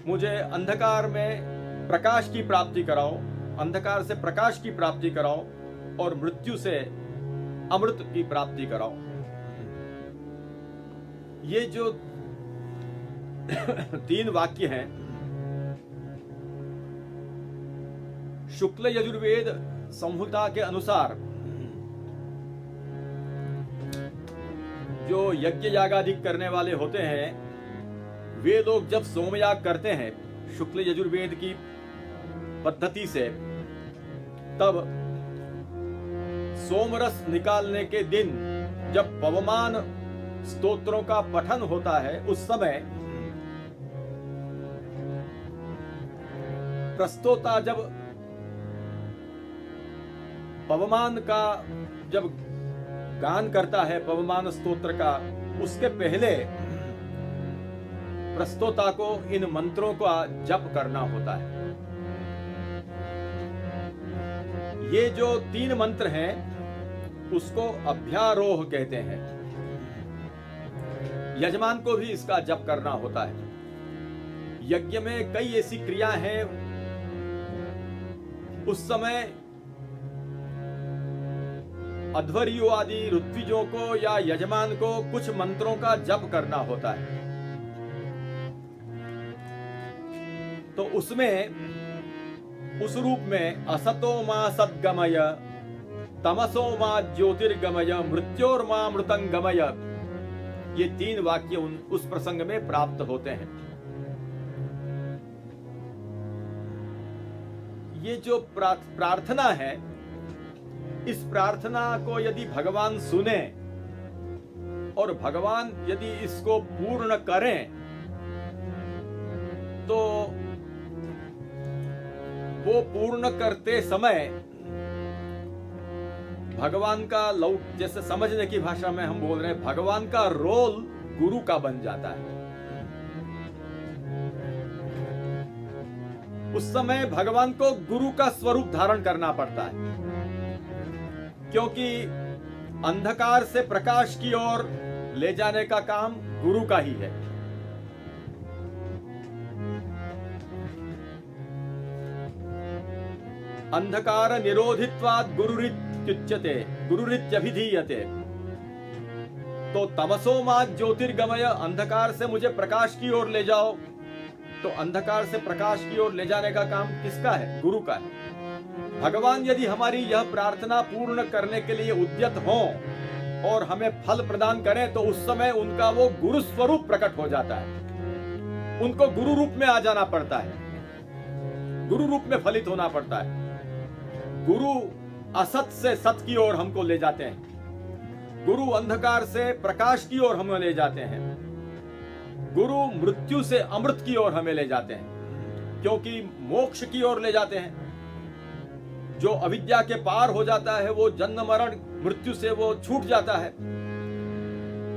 मुझे अंधकार में प्रकाश की प्राप्ति कराओ, अंधकार से प्रकाश की प्राप्ति कराओ और मृत्यु से अमृत की प्राप्ति कराओ। ये जो 3 वाक्य हैं शुक्ल यजुर्वेद संहिता के अनुसार जो यज्ञ यागादि करने वाले होते हैं वे लोग जब सोमयाग करते हैं शुक्ल यजुर्वेद की पद्धति से, तब सोमरस निकालने के दिन जब पवमान स्तोत्रों का पठन होता है उस समय प्रस्तोता जब पवमान का जब गान करता है पवमान स्तोत्र का, उसके पहले प्रस्तोता को इन मंत्रों का जप करना होता है। ये जो 3 मंत्र हैं उसको अभ्यारोह कहते हैं। यजमान को भी इसका जप करना होता है। यज्ञ में कई ऐसी क्रिया हैं, उस समय अध्वर्यु आदि ऋत्विजों को या यजमान को कुछ मंत्रों का जप करना होता है। तो उसमें उस रूप में असतो मा सद्गमय, तमसो मा ज्योतिर्गमय, मृत्योर्मा मृतंगमय, ये 3 वाक्य उस प्रसंग में प्राप्त होते हैं। ये जो प्रार्थना है, इस प्रार्थना को यदि भगवान सुने और भगवान यदि इसको पूर्ण करें तो वो पूर्ण करते समय भगवान का जैसे समझने की भाषा में हम बोल रहे हैं, भगवान का रोल गुरु का बन जाता है। उस समय भगवान को गुरु का स्वरूप धारण करना पड़ता है, क्योंकि अंधकार से प्रकाश की ओर ले जाने का काम गुरु का ही है। अंधकार निरोधित्वात् गुरुरित्युच्यते, गुरुरित्यभिधीयते। तो तमसो मा ज्योतिर्गमय, अंधकार से मुझे प्रकाश की ओर ले जाओ। तो अंधकार से प्रकाश की ओर ले जाने का काम किसका है? गुरु का है। भगवान यदि हमारी यह प्रार्थना पूर्ण करने के लिए उद्यत हों और हमें फल प्रदान करें तो उस समय उनका वो गुरु स्वरूप प्रकट हो जाता है। उनको गुरु रूप में आ जाना पड़ता है, गुरु रूप में फलित होना पड़ता है। गुरु असत से सत की ओर हमको ले जाते हैं, गुरु अंधकार से प्रकाश की ओर हमें ले जाते हैं, गुरु मृत्यु से अमृत की ओर हमें ले जाते हैं, क्योंकि मोक्ष की ओर ले जाते हैं। जो अविद्या के पार हो जाता है वो जन्म मरण मृत्यु से वो छूट जाता है।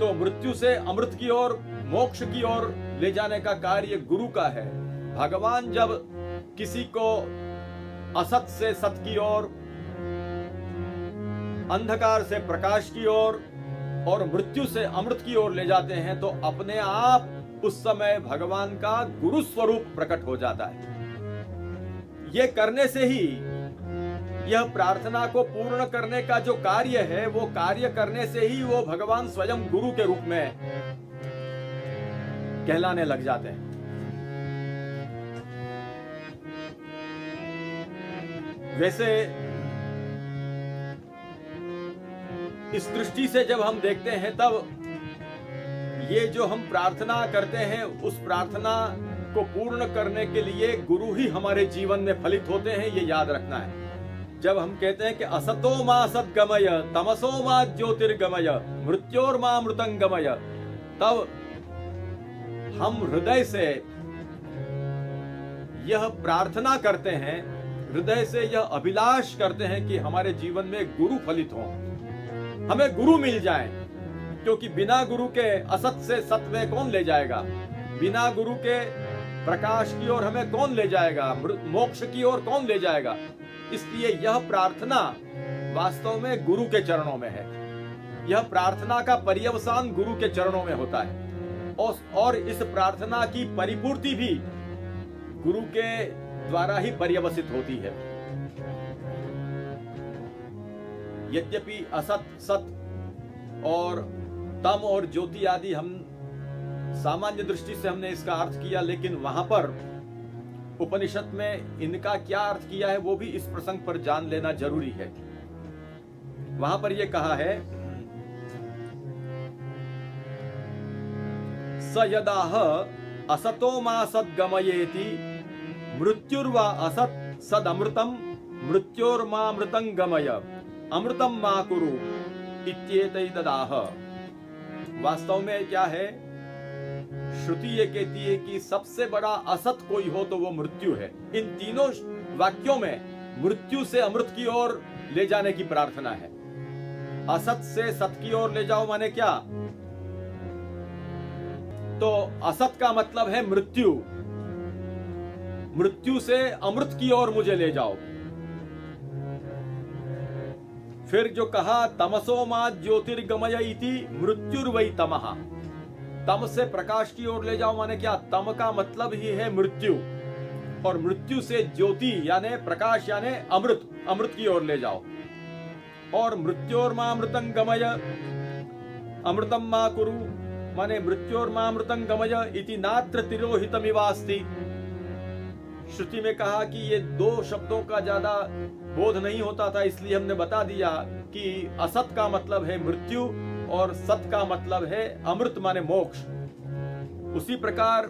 तो मृत्यु से अमृत की ओर, मोक्ष की ओर ले जाने का कार्य गुरु का है। भगवान जब किसी को असत से सत की ओर, अंधकार से प्रकाश की ओर और मृत्यु से अमृत की ओर ले जाते हैं तो अपने आप उस समय भगवान का गुरु स्वरूप प्रकट हो जाता है। ये करने से ही, यह प्रार्थना को पूर्ण करने का जो कार्य है, वो कार्य करने से ही वो भगवान स्वयं गुरु के रूप में कहलाने लग जाते हैं। वैसे इस दृष्टि से जब हम देखते हैं तब ये जो हम प्रार्थना करते हैं, उस प्रार्थना को पूर्ण करने के लिए गुरु ही हमारे जीवन में फलित होते हैं, ये याद रखना है। जब हम कहते हैं कि असतो मा सद्गमय, तमसो मा ज्योतिर्गमय, मृत्योर्मा मृतंगमय, तब हम हृदय से यह प्रार्थना करते हैं, हृदय से यह अभिलाष करते हैं कि हमारे जीवन में गुरु फलित हो, हमें गुरु मिल जाए। क्योंकि बिना गुरु के असत से सत में कौन ले जाएगा, बिना गुरु के प्रकाश की ओर हमें कौन ले जाएगा, मोक्ष की ओर कौन ले जाएगा। इसलिए यह प्रार्थना वास्तव में गुरु के चरणों में है। यह प्रार्थना का पर्यवसान गुरु के चरणों में होता है और इस प्रार्थना की परिपूर्ति भी गुरु के द्वारा ही पर्यवसित होती है। यद्यपि असत, सत और तम और ज्योति आदि हम सामान्य दृष्टि से हमने इसका अर्थ किया, लेकिन वहां पर उपनिषद में इनका क्या अर्थ किया है वो भी इस प्रसंग पर जान लेना जरूरी है। वहां पर यह कहा है, स यदाह असतो मा सद्गमयेति मृत्युर्वा असत सदमृतम मृत्योर्मामृतं गमय अमृतम मा कुरु इत्येतैतदाह। वास्तव में क्या है, श्रुति ये कहती है कि सबसे बड़ा असत कोई हो तो वो मृत्यु है। इन तीनों वाक्यों में मृत्यु से अमृत की ओर ले जाने की प्रार्थना है। असत से सत की ओर ले जाओ माने क्या, तो असत का मतलब है मृत्यु, मृत्यु से अमृत की ओर मुझे ले जाओ। फिर जो कहा तमसो मा ज्योतिर्गमय इति मृत्युर्वै तमः, तम से प्रकाश की ओर ले जाओ माने क्या, तम का मतलब ही है मृत्यु, और मृत्यु से ज्योति यानी प्रकाश यानी अमृत, अमृत की ओर ले जाओ। और मृत्योर्मामृतं गमय अमृतं मा कुरु माने मृत्योर्मामृतं गमय इति नात्र तिरोहितमिवास्ति। श्रुति में कहा कि ये दो शब्दों का ज्यादा बोध नहीं होता था, इसलिए हमने बता दिया कि असत का मतलब है मृत्यु और सत का मतलब है अमृत माने मोक्ष। उसी प्रकार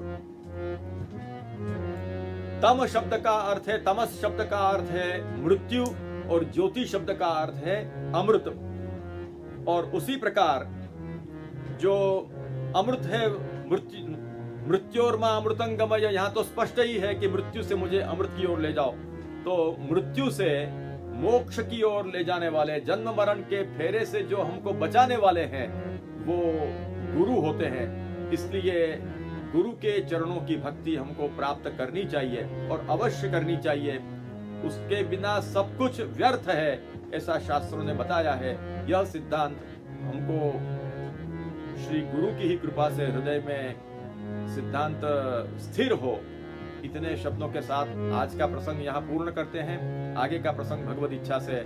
तम शब्द का अर्थ है, तमस शब्द का अर्थ है मृत्यु और ज्योति शब्द का अर्थ है अमृत। और उसी प्रकार जो अमृत है मृत्योर्मा अमृतं गमय, यहां तो स्पष्ट ही है कि मृत्यु से मुझे अमृत की ओर ले जाओ। तो मृत्यु से मोक्ष की ओर ले जाने वाले, जन्म मरण के फेरे से जो हमको बचाने वाले हैं वो गुरु होते हैं। इसलिए गुरु के चरणों की भक्ति हमको प्राप्त करनी चाहिए और अवश्य करनी चाहिए। उसके बिना सब कुछ व्यर्थ है, ऐसा शास्त्रों ने बताया है। यह सिद्धांत हमको श्री गुरु की ही कृपा से हृदय में सिद्धांत स्थिर हो। इतने शब्दों के साथ आज का प्रसंग यहाँ पूर्ण करते हैं। आगे का प्रसंग भगवत इच्छा से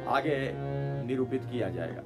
आगे निरूपित किया जाएगा।